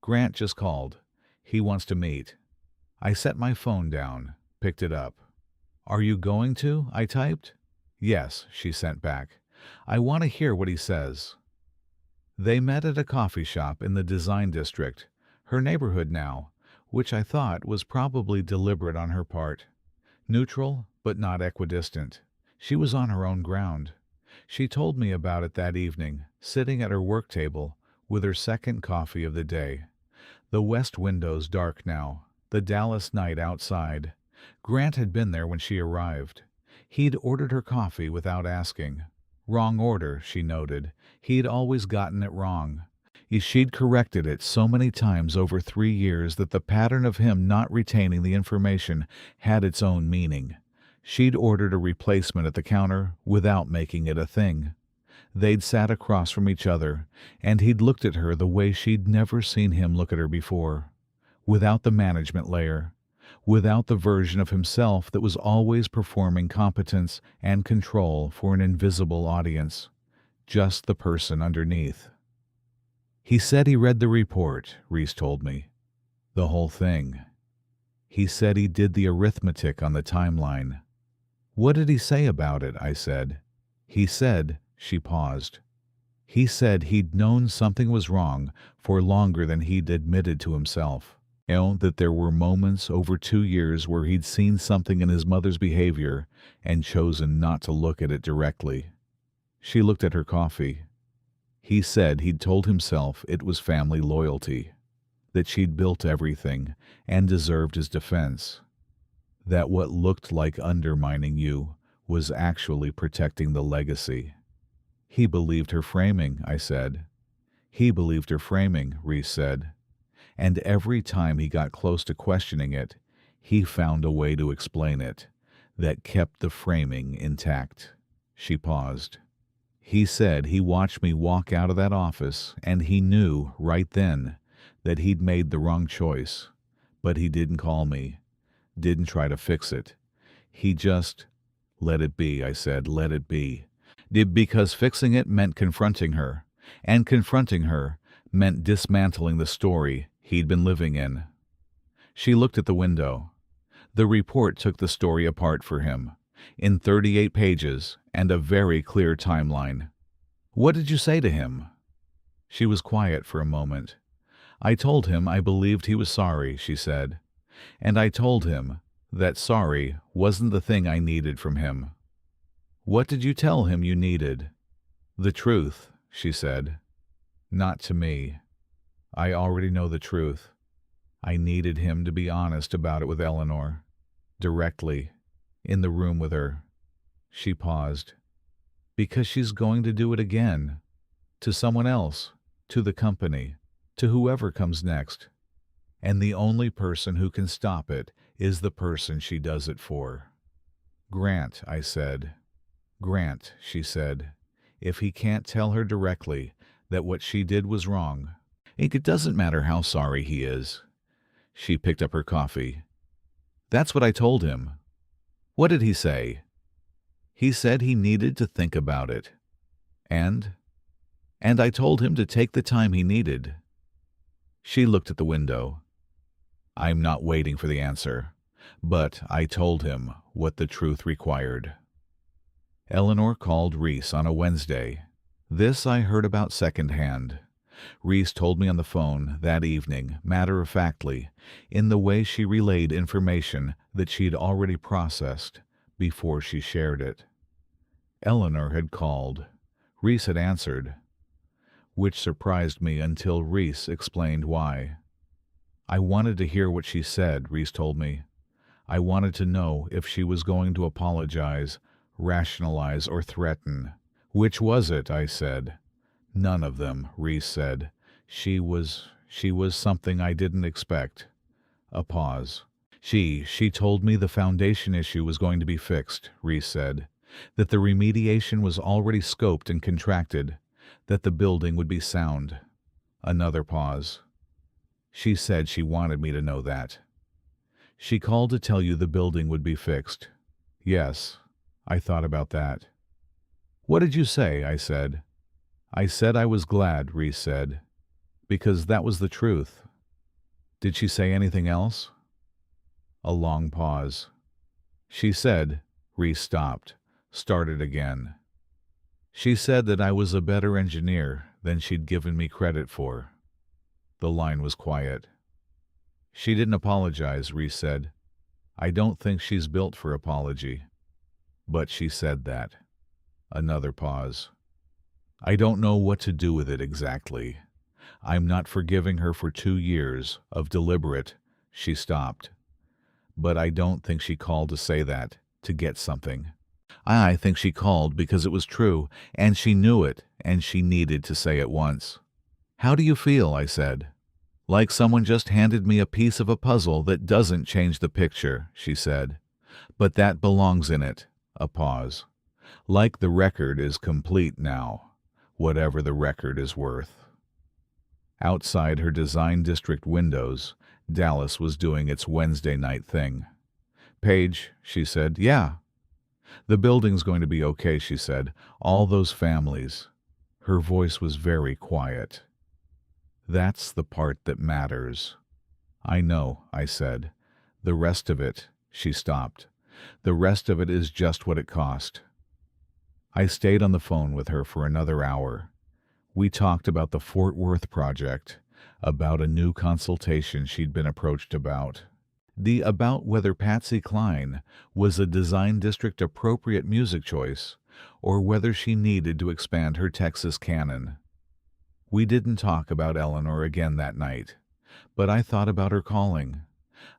"Grant just called. He wants to meet." I set my phone down, picked it up. "Are you going to?" I typed. "Yes," she sent back. "I want to hear what he says." They met at a coffee shop in the design district, her neighborhood now, which I thought was probably deliberate on her part. Neutral, but not equidistant. She was on her own ground. She told me about it that evening, sitting at her work table with her second coffee of the day. The west windows dark now, the Dallas night outside. Grant had been there when she arrived. He'd ordered her coffee without asking. Wrong order, she noted. He'd always gotten it wrong. She'd corrected it so many times over 3 years that the pattern of him not retaining the information had its own meaning. She'd ordered a replacement at the counter without making it a thing. They'd sat across from each other, and he'd looked at her the way she'd never seen him look at her before. Without the management layer. Without the version of himself that was always performing competence and control for an invisible audience. Just the person underneath. "He said he read the report," Reese told me. "The whole thing. He said he did the arithmetic on the timeline." "What did he say about it?" I said. "He said," she paused. "He said he'd known something was wrong for longer than he'd admitted to himself. That there were moments over 2 years where he'd seen something in his mother's behavior and chosen not to look at it directly." She looked at her coffee. "He said he'd told himself it was family loyalty, that she'd built everything and deserved his defense, that what looked like undermining you was actually protecting the legacy." "He believed her framing," I said. "He believed her framing," Reese said. "And every time he got close to questioning it, he found a way to explain it that kept the framing intact." She paused. "He said he watched me walk out of that office and he knew right then that he'd made the wrong choice, but he didn't call me, didn't try to fix it. He just let it be," I said, "let it be." Because fixing it meant confronting her, and confronting her meant dismantling the story he'd been living in. She looked at the window. The report took the story apart for him, in 38 pages and a very clear timeline. "What did you say to him?" She was quiet for a moment. "I told him I believed he was sorry," she said. "And I told him That sorry wasn't the thing I needed from him. What did you tell him you needed? The truth, she said. Not to me. I already know the truth. I needed him to be honest about it with Eleanor. Directly. In the room with her. She paused. Because she's going to do it again. To someone else. To the company. To whoever comes next. And the only person who can stop it is the person she does it for. Grant, I said. Grant, she said. If he can't tell her directly that what she did was wrong, it doesn't matter how sorry he is. She picked up her coffee. That's what I told him. What did he say? He said he needed to think about it. And I told him to take the time he needed. She looked at the window. I'm not waiting for the answer, but I told him what the truth required. Eleanor called Reese on a Wednesday. This I heard about secondhand. Reese told me on the phone that evening, matter-of-factly, in the way she relayed information that she'd already processed before she shared it. Eleanor had called. Reese had answered, which surprised me until Reese explained why. I wanted to hear what she said, Reese told me. I wanted to know if she was going to apologize, rationalize, or threaten. Which was it? I said. None of them, Reese said. She was something I didn't expect. A pause. She told me the foundation issue was going to be fixed, Reese said. That the remediation was already scoped and contracted. That the building would be sound. Another pause. She said she wanted me to know that. She called to tell you the building would be fixed. Yes, I thought about that. What did you say? I said. I said I was glad, Reese said, because that was the truth. Did she say anything else? A long pause. She said, Reese stopped, started again. She said that I was a better engineer than she'd given me credit for. The line was quiet. She didn't apologize, Reese said. I don't think she's built for apology. But she said that. Another pause. I don't know what to do with it exactly. I'm not forgiving her for 2 years of deliberate. She stopped. But I don't think she called to say that, to get something. I think she called because it was true, and she knew it, and she needed to say it once. How do you feel? I said. Like someone just handed me a piece of a puzzle that doesn't change the picture, she said. But that belongs in it. A pause. Like the record is complete now, whatever the record is worth. Outside her design district windows, Dallas was doing its Wednesday night thing. Paige, she said, yeah. The building's going to be okay, she said. All those families. Her voice was very quiet. That's the part that matters. I know, I said. The rest of it, she stopped. The rest of it is just what it cost. I stayed on the phone with her for another hour. We talked about the Fort Worth project, about a new consultation she'd been approached about. About whether Patsy Cline was a design district appropriate music choice, or whether she needed to expand her Texas canon. We didn't talk about Eleanor again that night, but I thought about her calling,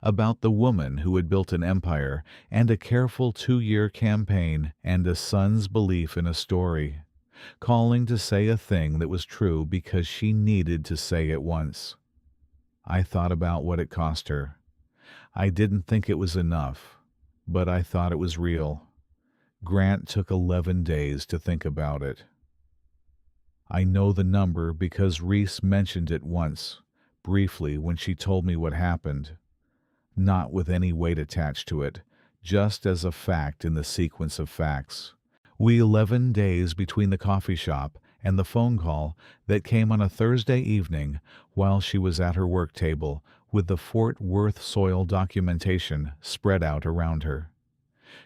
about the woman who had built an empire and a careful 2-year campaign and a son's belief in a story, calling to say a thing that was true because she needed to say it once. I thought about what it cost her. I didn't think it was enough, but I thought it was real. Grant took 11 days to think about it. I know the number because Reese mentioned it once, briefly, when she told me what happened. Not with any weight attached to it, just as a fact in the sequence of facts. 11 days between the coffee shop and the phone call that came on a Thursday evening while she was at her work table with the Fort Worth soil documentation spread out around her.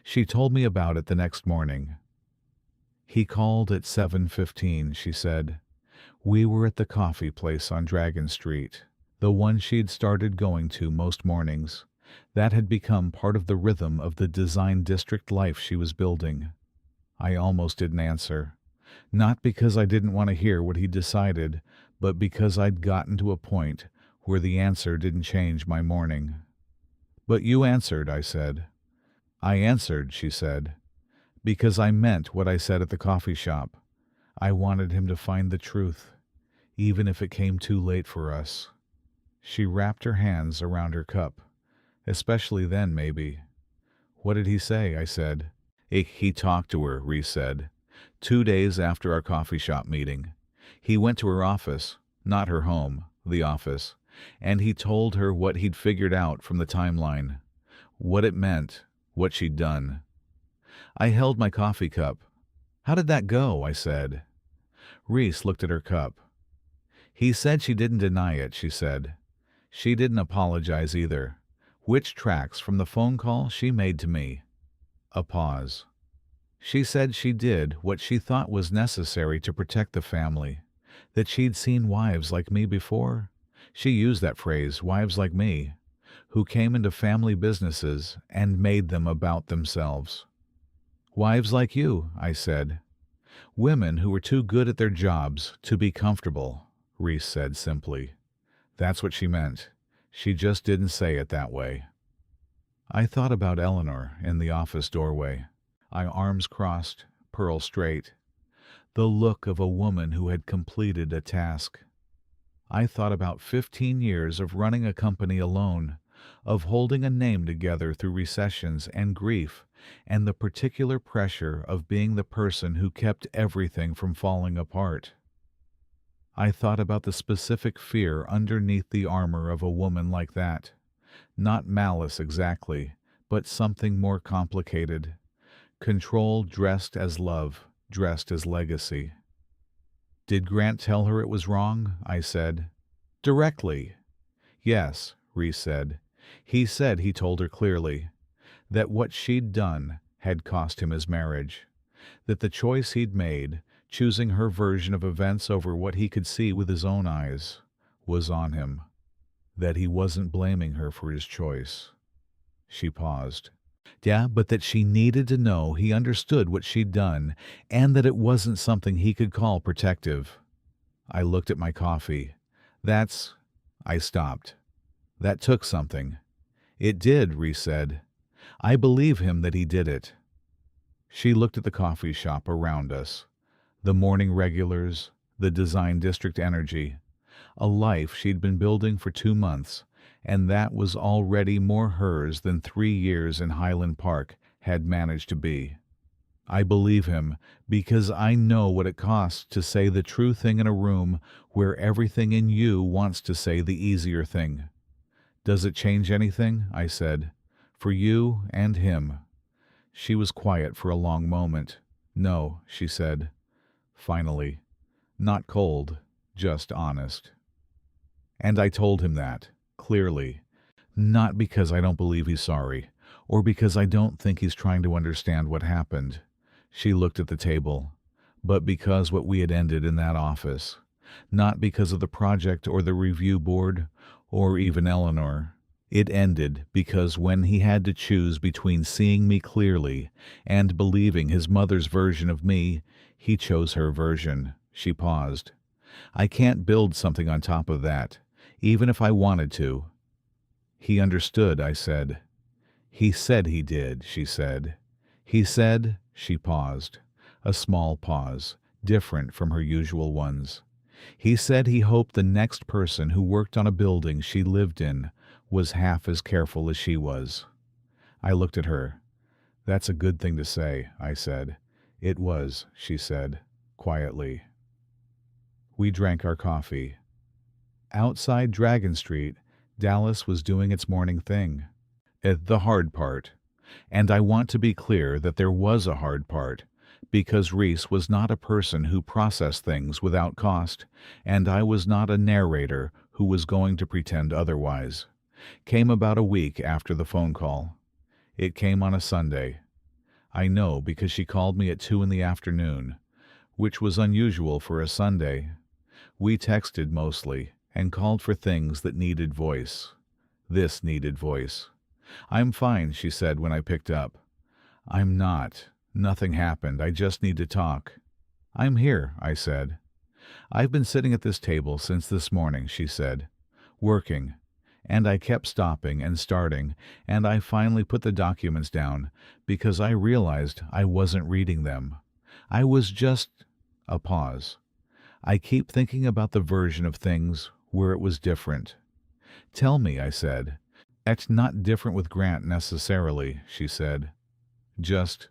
She told me about it the next morning. He called at 7:15, she said. We were at the coffee place on Dragon Street, the one she'd started going to most mornings, That had become part of the rhythm of the design district life she was building. I almost didn't answer. Not because I didn't want to hear what he decided, but because I'd gotten to a point where the answer didn't change my morning. "But you answered," I said. "I answered," she said, "because I meant what I said at the coffee shop. I wanted him to find the truth, even if it came too late for us." She wrapped her hands around her cup. "Especially then, maybe." "What did he say?" I said. He talked to her," Reese said. "2 days after our coffee shop meeting. He went to her office, not her home, the office, and he told her what he'd figured out from the timeline, what it meant, what she'd done." I held my coffee cup. "How did that go?" I said. Reese looked at her cup. "He said she didn't deny it," she said. "She didn't apologize either, which tracks from the phone call she made to me." A pause. "She said she did what she thought was necessary to protect the family, that she'd seen wives like me before. She used that phrase, wives like me, who came into family businesses and made them about themselves." "Wives like you," I said. "Women who were too good at their jobs to be comfortable," Reese said simply. "That's what she meant. She just didn't say it that way." I thought about Eleanor in the office doorway, arms crossed, pearl straight, the look of a woman who had completed a task. I thought about 15 years of running a company alone, of holding a name together through recessions and grief, and the particular pressure of being the person who kept everything from falling apart. I thought about the specific fear underneath the armor of a woman like that. Not malice exactly, but something more complicated. Control dressed as love, dressed as legacy. "Did Grant tell her it was wrong?" I said. "Directly." "Yes," Reese said. "He said he told her clearly that what she'd done had cost him his marriage, that the choice he'd made, choosing her version of events over what he could see with his own eyes, was on him, that he wasn't blaming her for his choice." She paused. "Yeah, but that she needed to know he understood what she'd done, and that it wasn't something he could call protective." I looked at my coffee. I stopped. "That took something." "It did," Reese said. "I believe him that he did it." She looked at the coffee shop around us, the morning regulars, the design district energy, a life she'd been building for 2 months, and that was already more hers than 3 years in Highland Park had managed to be. I believe him because I know what it costs to say the true thing in a room where everything in you wants to say the easier thing. "Does it change anything?" I said. "For you and him?" She was quiet for a long moment. "No," she said. Finally. Not cold, just honest. And I told him that, clearly. Not because I don't believe he's sorry, or because I don't think he's trying to understand what happened. She looked at the table. But because what we had ended in that office. Not because of the project or the review board, or even Eleanor. It ended because when he had to choose between seeing me clearly and believing his mother's version of me, he chose her version. She paused. "I can't build something on top of that, even if I wanted to." "He understood," I said. "He said he did," she said. "He said," she paused, a small pause, different from her usual ones. "He said he hoped the next person who worked on a building she lived in was half as careful as she was." I looked at her. "That's a good thing to say," I said. "It was," she said, quietly. We drank our coffee. Outside Dragon Street, Dallas was doing its morning thing. The hard part. And I want to be clear that there was a hard part, because Reese was not a person who processed things without cost, and I was not a narrator who was going to pretend otherwise. Came about a week after the phone call. It came on a Sunday. I know because she called me at 2 in the afternoon, which was unusual for a Sunday. We texted mostly and called for things that needed voice. This needed voice. "I'm fine," she said when I picked up. "I'm not. Nothing happened. I just need to talk." "I'm here," I said. "I've been sitting at this table since this morning," she said, "working. And I kept stopping and starting, and I finally put the documents down because I realized I wasn't reading them. I was just—" A pause. "I keep thinking about the version of things where it was different." "Tell me," I said. "It's not different with Grant necessarily," she said. "Just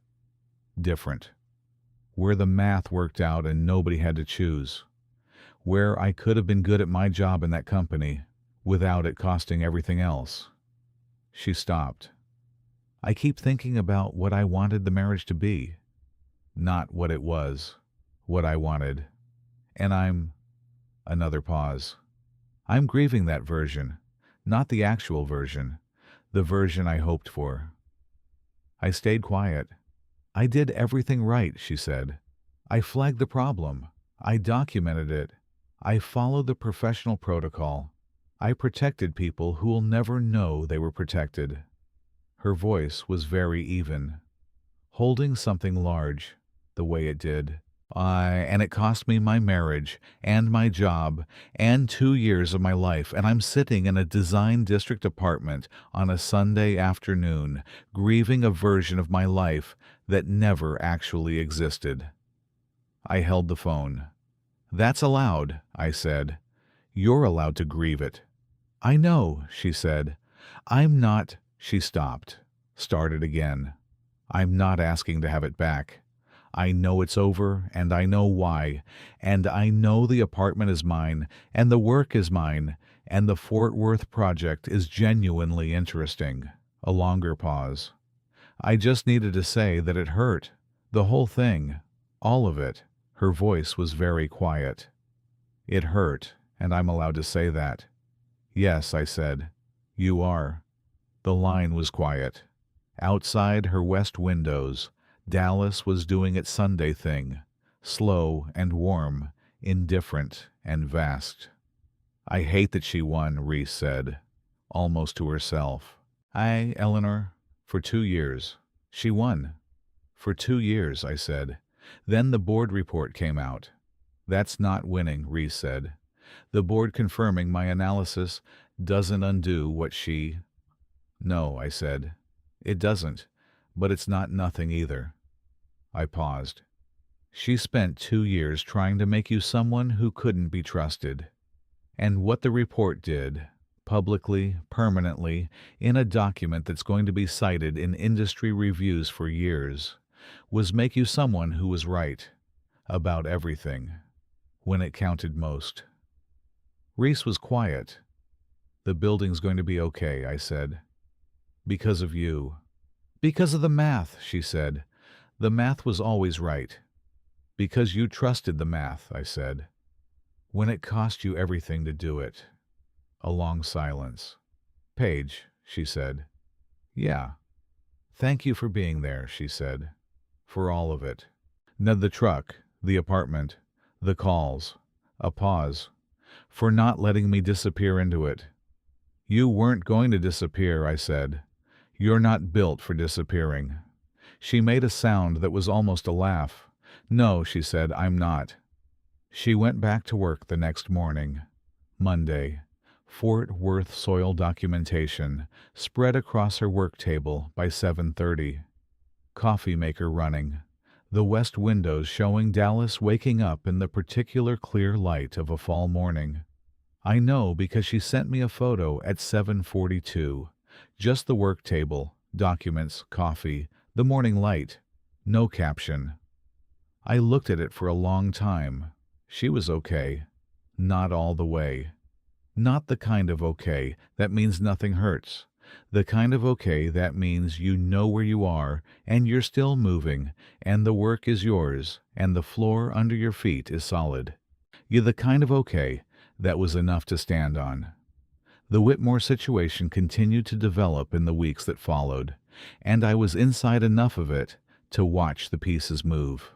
different. Where the math worked out and nobody had to choose. Where I could have been good at my job in that company without it costing everything else." She stopped. "I keep thinking about what I wanted the marriage to be. Not what it was. What I wanted. And I'm—" Another pause. "I'm grieving that version. Not the actual version. The version I hoped for." I stayed quiet. "I did everything right," she said. "I flagged the problem. I documented it. I followed the professional protocol. I protected people who will never know they were protected." Her voice was very even. "Holding something large, the way it did. And it cost me my marriage, and my job, and 2 years of my life, and I'm sitting in a design district apartment on a Sunday afternoon, grieving a version of my life that never actually existed." I held the phone. "That's allowed," I said. "You're allowed to grieve it." "I know," she said. "I'm not—" She stopped, started again. "I'm not asking to have it back. I know it's over, and I know why, and I know the apartment is mine, and the work is mine, and the Fort Worth project is genuinely interesting." A longer pause. "I just needed to say that it hurt. The whole thing. All of it." Her voice was very quiet. "It hurt, and I'm allowed to say that." "Yes," I said. "You are." The line was quiet. Outside her west windows, Dallas was doing its Sunday thing, slow and warm, indifferent and vast. "I hate that she won," Reese said, almost to herself. Eleanor, for 2 years. She won." "For 2 years," I said. "Then the board report came out." "That's not winning," Reese said. "The board confirming my analysis doesn't undo what she—" "No," I said. "It doesn't, but it's not nothing either." I paused. "She spent 2 years trying to make you someone who couldn't be trusted. And what the report did, publicly, permanently, in a document that's going to be cited in industry reviews for years, was make you someone who was right about everything, when it counted most." Reese was quiet. "The building's going to be okay," I said. "Because of you." "Because of the math," she said. "The math was always right." "Because you trusted the math," I said. "When it cost you everything to do it." A long silence. "Paige," she said. "Yeah." "Thank you for being there," she said. "For all of it. The truck, the apartment, the calls." A pause. "For not letting me disappear into it." "You weren't going to disappear," I said. "You're not built for disappearing." She made a sound that was almost a laugh. "No," she said, "I'm not." She went back to work the next morning. Monday. Fort Worth soil documentation spread across her work table by 7:30. Coffee maker running. The west windows showing Dallas waking up in the particular clear light of a fall morning. I know because she sent me a photo at 7:42. Just the work table, documents, coffee, the morning light. No caption. I looked at it for a long time. She was okay. Not all the way. Not the kind of okay that means nothing hurts. The kind of okay that means you know where you are, and you're still moving, and the work is yours, and the floor under your feet is solid. You're the kind of okay that was enough to stand on. The Whitmore situation continued to develop in the weeks that followed, and I was inside enough of it to watch the pieces move.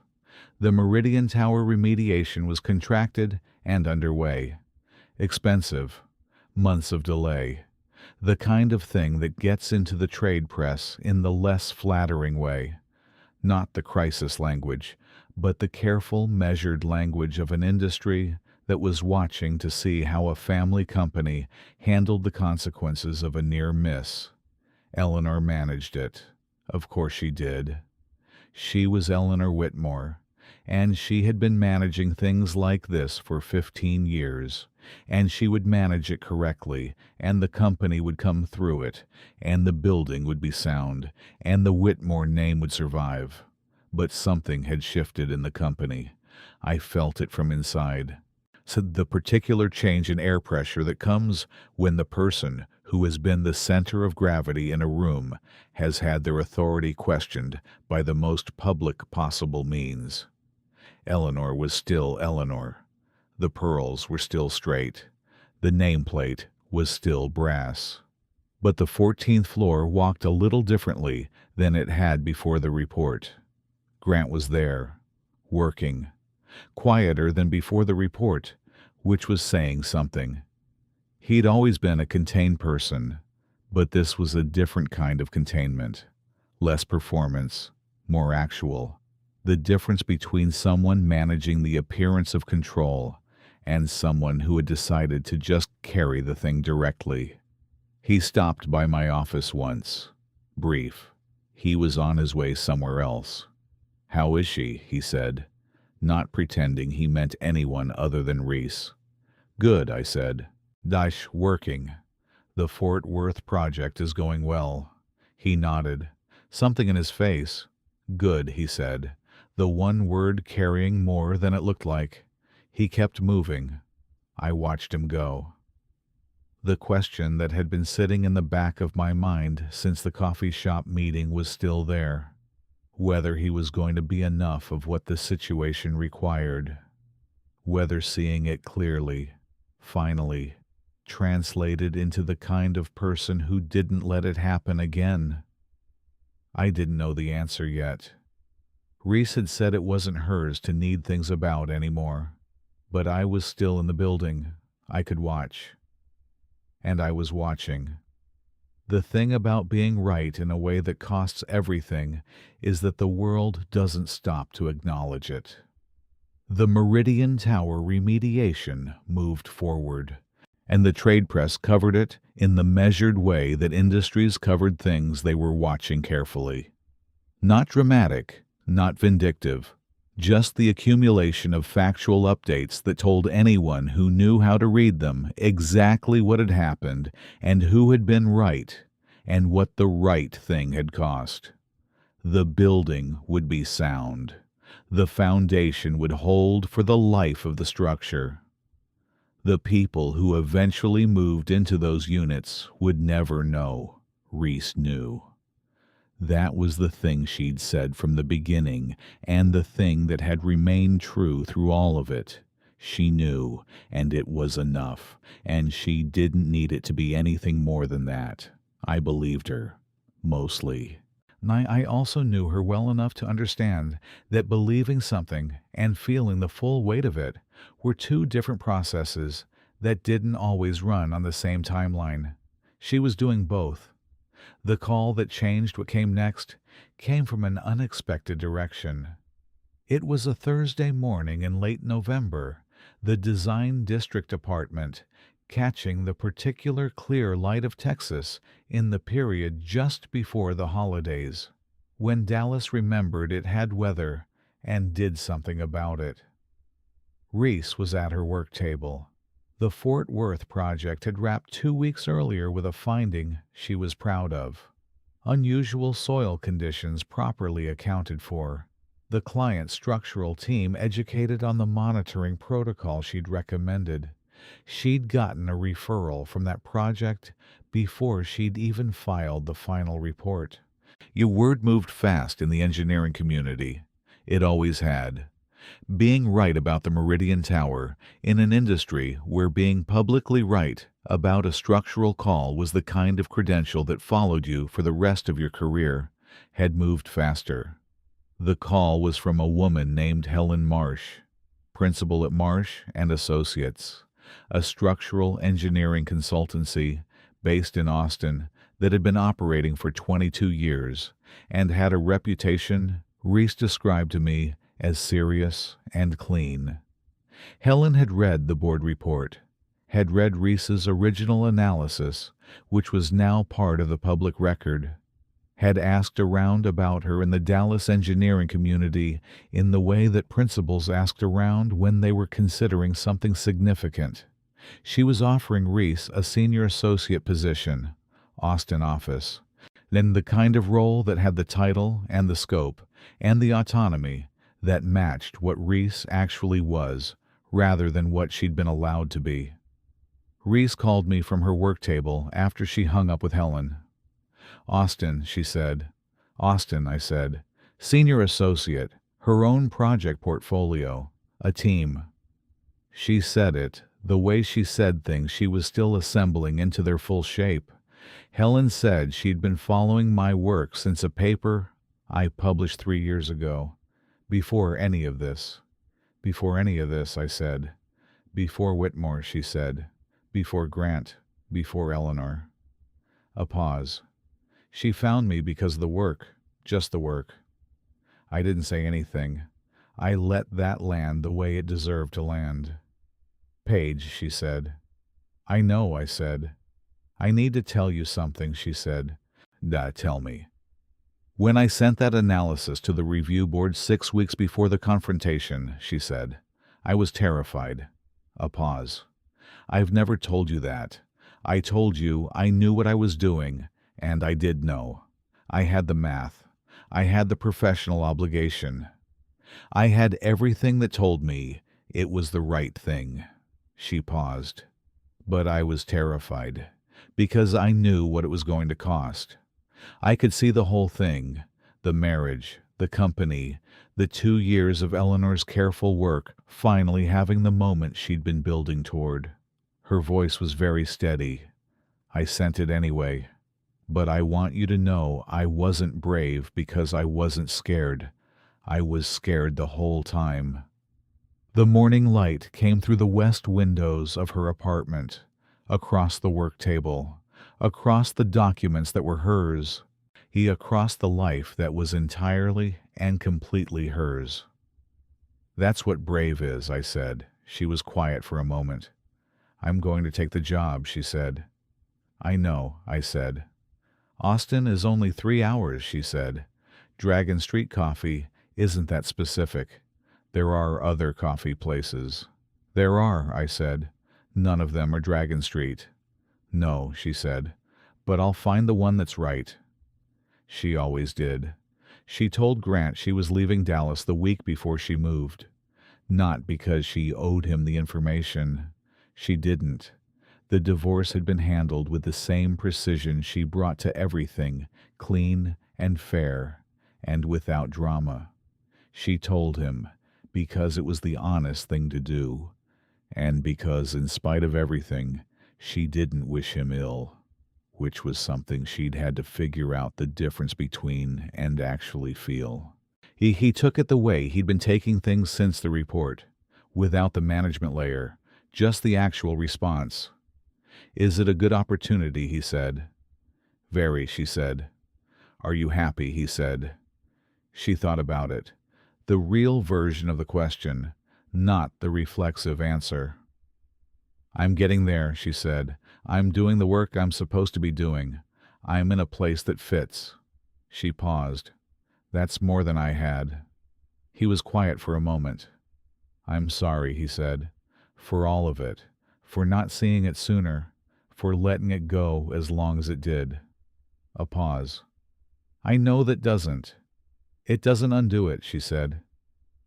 The Meridian Tower remediation was contracted and underway. Expensive. Months of delay. The kind of thing that gets into the trade press in the less flattering way. Not the crisis language, but the careful, measured language of an industry that was watching to see how a family company handled the consequences of a near miss. Eleanor managed it. Of course she did. She was Eleanor Whitmore, and she had been managing things like this for 15 years, and she would manage it correctly, and the company would come through it, and the building would be sound, and the Whitmore name would survive. But something had shifted in the company. I felt it from inside. So the particular change in air pressure that comes when the person who has been the center of gravity in a room has had their authority questioned by the most public possible means. Eleanor was still Eleanor. The pearls were still straight. The nameplate was still brass. But the 14th floor walked a little differently than it had before the report. Grant was there, working, quieter than before the report, which was saying something. He'd always been a contained person, but this was a different kind of containment. Less performance, more actual. The difference between someone managing the appearance of control and someone who had decided to just carry the thing directly. He stopped by my office once. Brief. He was on his way somewhere else. "How is she?" he said, not pretending he meant anyone other than Reese. "Good," I said. Working. The Fort Worth project is going well." He nodded. Something in his face. "Good," he said, the one word carrying more than it looked like. He kept moving. I watched him go. The question that had been sitting in the back of my mind since the coffee shop meeting was still there. Whether he was going to be enough of what the situation required. Whether seeing it clearly, finally, translated into the kind of person who didn't let it happen again. I didn't know the answer yet. Reese had said it wasn't hers to need things about anymore. But I was still in the building. I could watch. And I was watching. The thing about being right in a way that costs everything is that the world doesn't stop to acknowledge it. The Meridian Tower remediation moved forward, and the trade press covered it in the measured way that industries covered things they were watching carefully. Not dramatic, not vindictive, just the accumulation of factual updates that told anyone who knew how to read them exactly what had happened and who had been right and what the right thing had cost. The building would be sound. The foundation would hold for the life of the structure. The people who eventually moved into those units would never know. Reese knew. That was the thing she'd said from the beginning, and the thing that had remained true through all of it. She knew, and it was enough, and she didn't need it to be anything more than that. I believed her, mostly. I also knew her well enough to understand that believing something and feeling the full weight of it were two different processes that didn't always run on the same timeline. She was doing both. The call that changed what came next came from an unexpected direction. It was a Thursday morning in late November, the Design District Department catching the particular clear light of Texas in the period just before the holidays, when Dallas remembered it had weather and did something about it. Reese was at her work table. The Fort Worth project had wrapped 2 weeks earlier with a finding she was proud of. Unusual soil conditions properly accounted for. The client's structural team educated on the monitoring protocol she'd recommended. She'd gotten a referral from that project before she'd even filed the final report. Your word moved fast in the engineering community. It always had. Being right about the Meridian Tower in an industry where being publicly right about a structural call was the kind of credential that followed you for the rest of your career had moved faster. The call was from a woman named Helen Marsh, principal at Marsh and Associates, a structural engineering consultancy based in Austin, that had been operating for 22 years and had a reputation Reese described to me as serious and clean. Helen had read the board report, had read Reese's original analysis, which was now part of the public record, had asked around about her in the Dallas engineering community in the way that principals asked around when they were considering something significant. She was offering Reese a senior associate position, Austin office, then the kind of role that had the title and the scope and the autonomy that matched what Reese actually was rather than what she'd been allowed to be. Reese called me from her work table after she hung up with Helen. "Austin," she said. "Austin," I said. "Senior associate, her own project portfolio, a team." She said it. The way she said things she was still assembling into their full shape. Helen said she'd been following my work since a paper I published 3 years ago. Before any of this. "Before any of this," I said. "Before Whitmore," she said. "Before Grant. Before Eleanor." A pause. "She found me because of the work. Just the work." I didn't say anything. I let that land the way it deserved to land. "Paige," she said. "I know," I said. "I need to tell you something," she said. Tell me." "When I sent that analysis to the review board 6 weeks before the confrontation," she said, "I was terrified." A pause. "I've never told you that. I told you I knew what I was doing, and I did know. I had the math. I had the professional obligation. I had everything that told me it was the right thing." She paused. "But I was terrified, because I knew what it was going to cost. I could see the whole thing, the marriage, the company, the 2 years of Eleanor's careful work finally having the moment she'd been building toward." Her voice was very steady. "I sent it anyway. But I want you to know I wasn't brave because I wasn't scared. I was scared the whole time." The morning light came through the west windows of her apartment, across the work table, across the documents that were hers, across the life that was entirely and completely hers. "That's what brave is," I said. She was quiet for a moment. "I'm going to take the job," she said. "I know," I said. "Austin is only 3 hours," she said. "Dragon Street coffee isn't that specific. There are other coffee places." "There are," I said. "None of them are Dragon Street." "No," she said, "but I'll find the one that's right." She always did. She told Grant she was leaving Dallas the week before she moved. Not because she owed him the information. She didn't. The divorce had been handled with the same precision she brought to everything, clean and fair, and without drama. She told him because it was the honest thing to do, and because, in spite of everything, she didn't wish him ill, which was something she'd had to figure out the difference between and actually feel. He took it the way he'd been taking things since the report, without the management layer, just the actual response. "Is it a good opportunity?" he said. "Very," she said. "Are you happy?" he said. She thought about it. The real version of the question, not the reflexive answer. "I'm getting there," she said. "I'm doing the work I'm supposed to be doing. I'm in a place that fits." She paused. "That's more than I had." He was quiet for a moment. "I'm sorry," he said, "for all of it, for not seeing it sooner, for letting it go as long as it did." A pause. "I know that doesn't. It doesn't undo it," she said.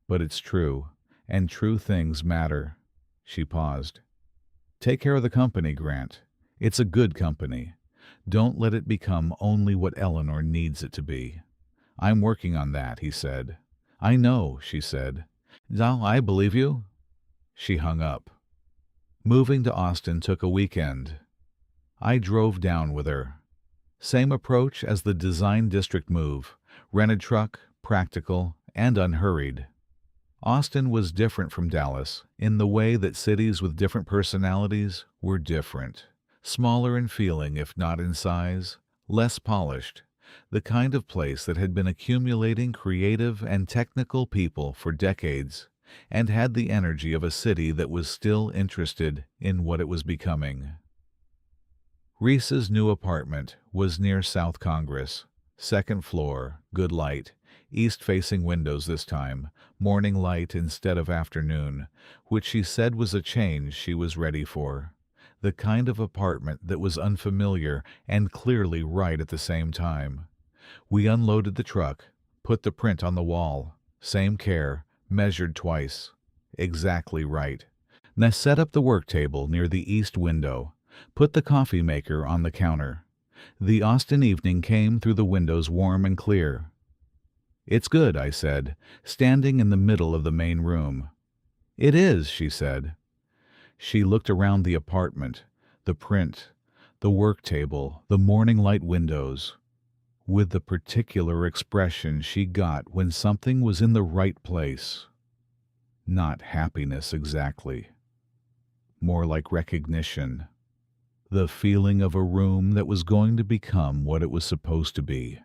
"But it's true, and true things matter." She paused. "Take care of the company, Grant. It's a good company. Don't let it become only what Eleanor needs it to be." "I'm working on that," he said. "I know," she said. "Now, I believe you." She hung up. Moving to Austin took a weekend. I drove down with her. Same approach as the design district move. Rented truck, practical, and unhurried. Austin was different from Dallas in the way that cities with different personalities were different. Smaller in feeling, if not in size, less polished, the kind of place that had been accumulating creative and technical people for decades and had the energy of a city that was still interested in what it was becoming. Reese's new apartment was near South Congress, second floor, good light, east-facing windows this time, morning light instead of afternoon, which she said was a change she was ready for. The kind of apartment that was unfamiliar and clearly right at the same time. We unloaded the truck, put the print on the wall, same care, measured twice. Exactly right. Now set up the work table near the east window. Put the coffee maker on the counter. The Austin evening came through the windows warm and clear. "It's good," I said, standing in the middle of the main room. "It is," she said. She looked around the apartment, the print, the work table, the morning light windows, with the particular expression she got when something was in the right place. Not happiness exactly. More like recognition. The feeling of a room that was going to become what it was supposed to be.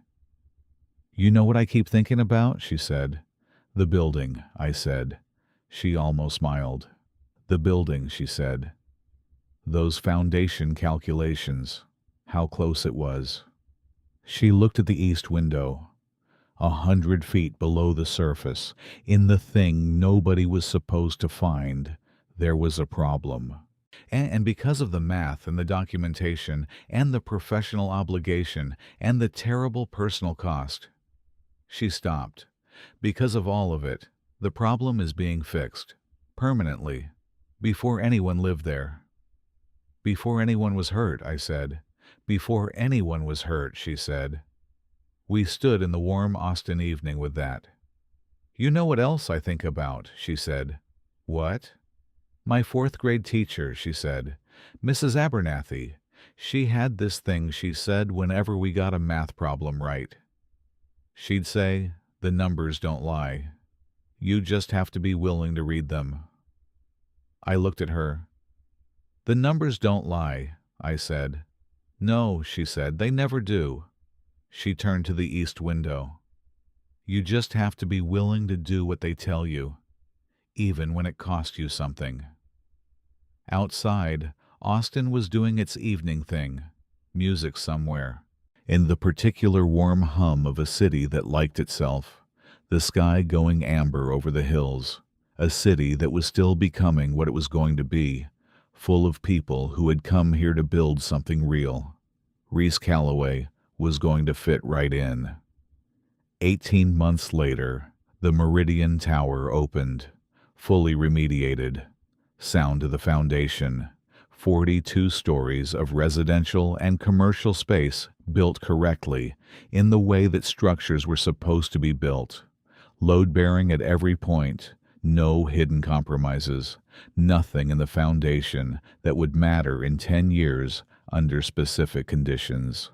"You know what I keep thinking about?" she said. "The building," I said. She almost smiled. "The building," she said. "Those foundation calculations, how close it was." She looked at the east window. 100 feet below the surface, in the thing nobody was supposed to find, there was a problem. And because of the math and the documentation and the professional obligation and the terrible personal cost. She stopped. Because of all of it, the problem is being fixed. Permanently. Before anyone lived there. "Before anyone was hurt," I said. "Before anyone was hurt," she said. We stood in the warm Austin evening with that. "You know what else I think about?" she said. "What?" "My fourth-grade teacher," she said. "Mrs. Abernathy. She had this thing she said whenever we got a math problem right. She'd say, 'The numbers don't lie. You just have to be willing to read them.'" I looked at her. "The numbers don't lie," I said. "No," she said, "they never do." She turned to the east window. "You just have to be willing to do what they tell you, even when it costs you something." Outside, Austin was doing its evening thing, music somewhere, in the particular warm hum of a city that liked itself, the sky going amber over the hills, a city that was still becoming what it was going to be, full of people who had come here to build something real. Reese Calloway was going to fit right in. 18 months later, the Meridian Tower opened, fully remediated, sound to the foundation, 42 stories of residential and commercial space built correctly in the way that structures were supposed to be built, load-bearing at every point, no hidden compromises, nothing in the foundation that would matter in 10 years under specific conditions.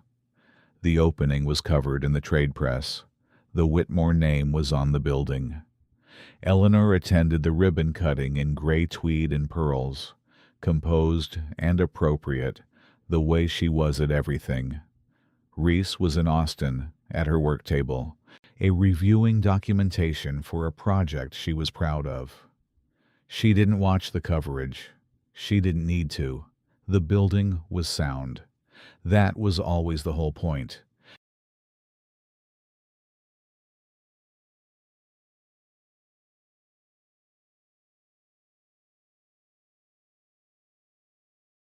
The opening was covered in the trade press. The Whitmore name was on the building. Eleanor attended the ribbon cutting in gray tweed and pearls, composed and appropriate, the way she was at everything. Reese was in Austin, at her work table, reviewing documentation for a project she was proud of. She didn't watch the coverage. She didn't need to. The building was sound. That was always the whole point.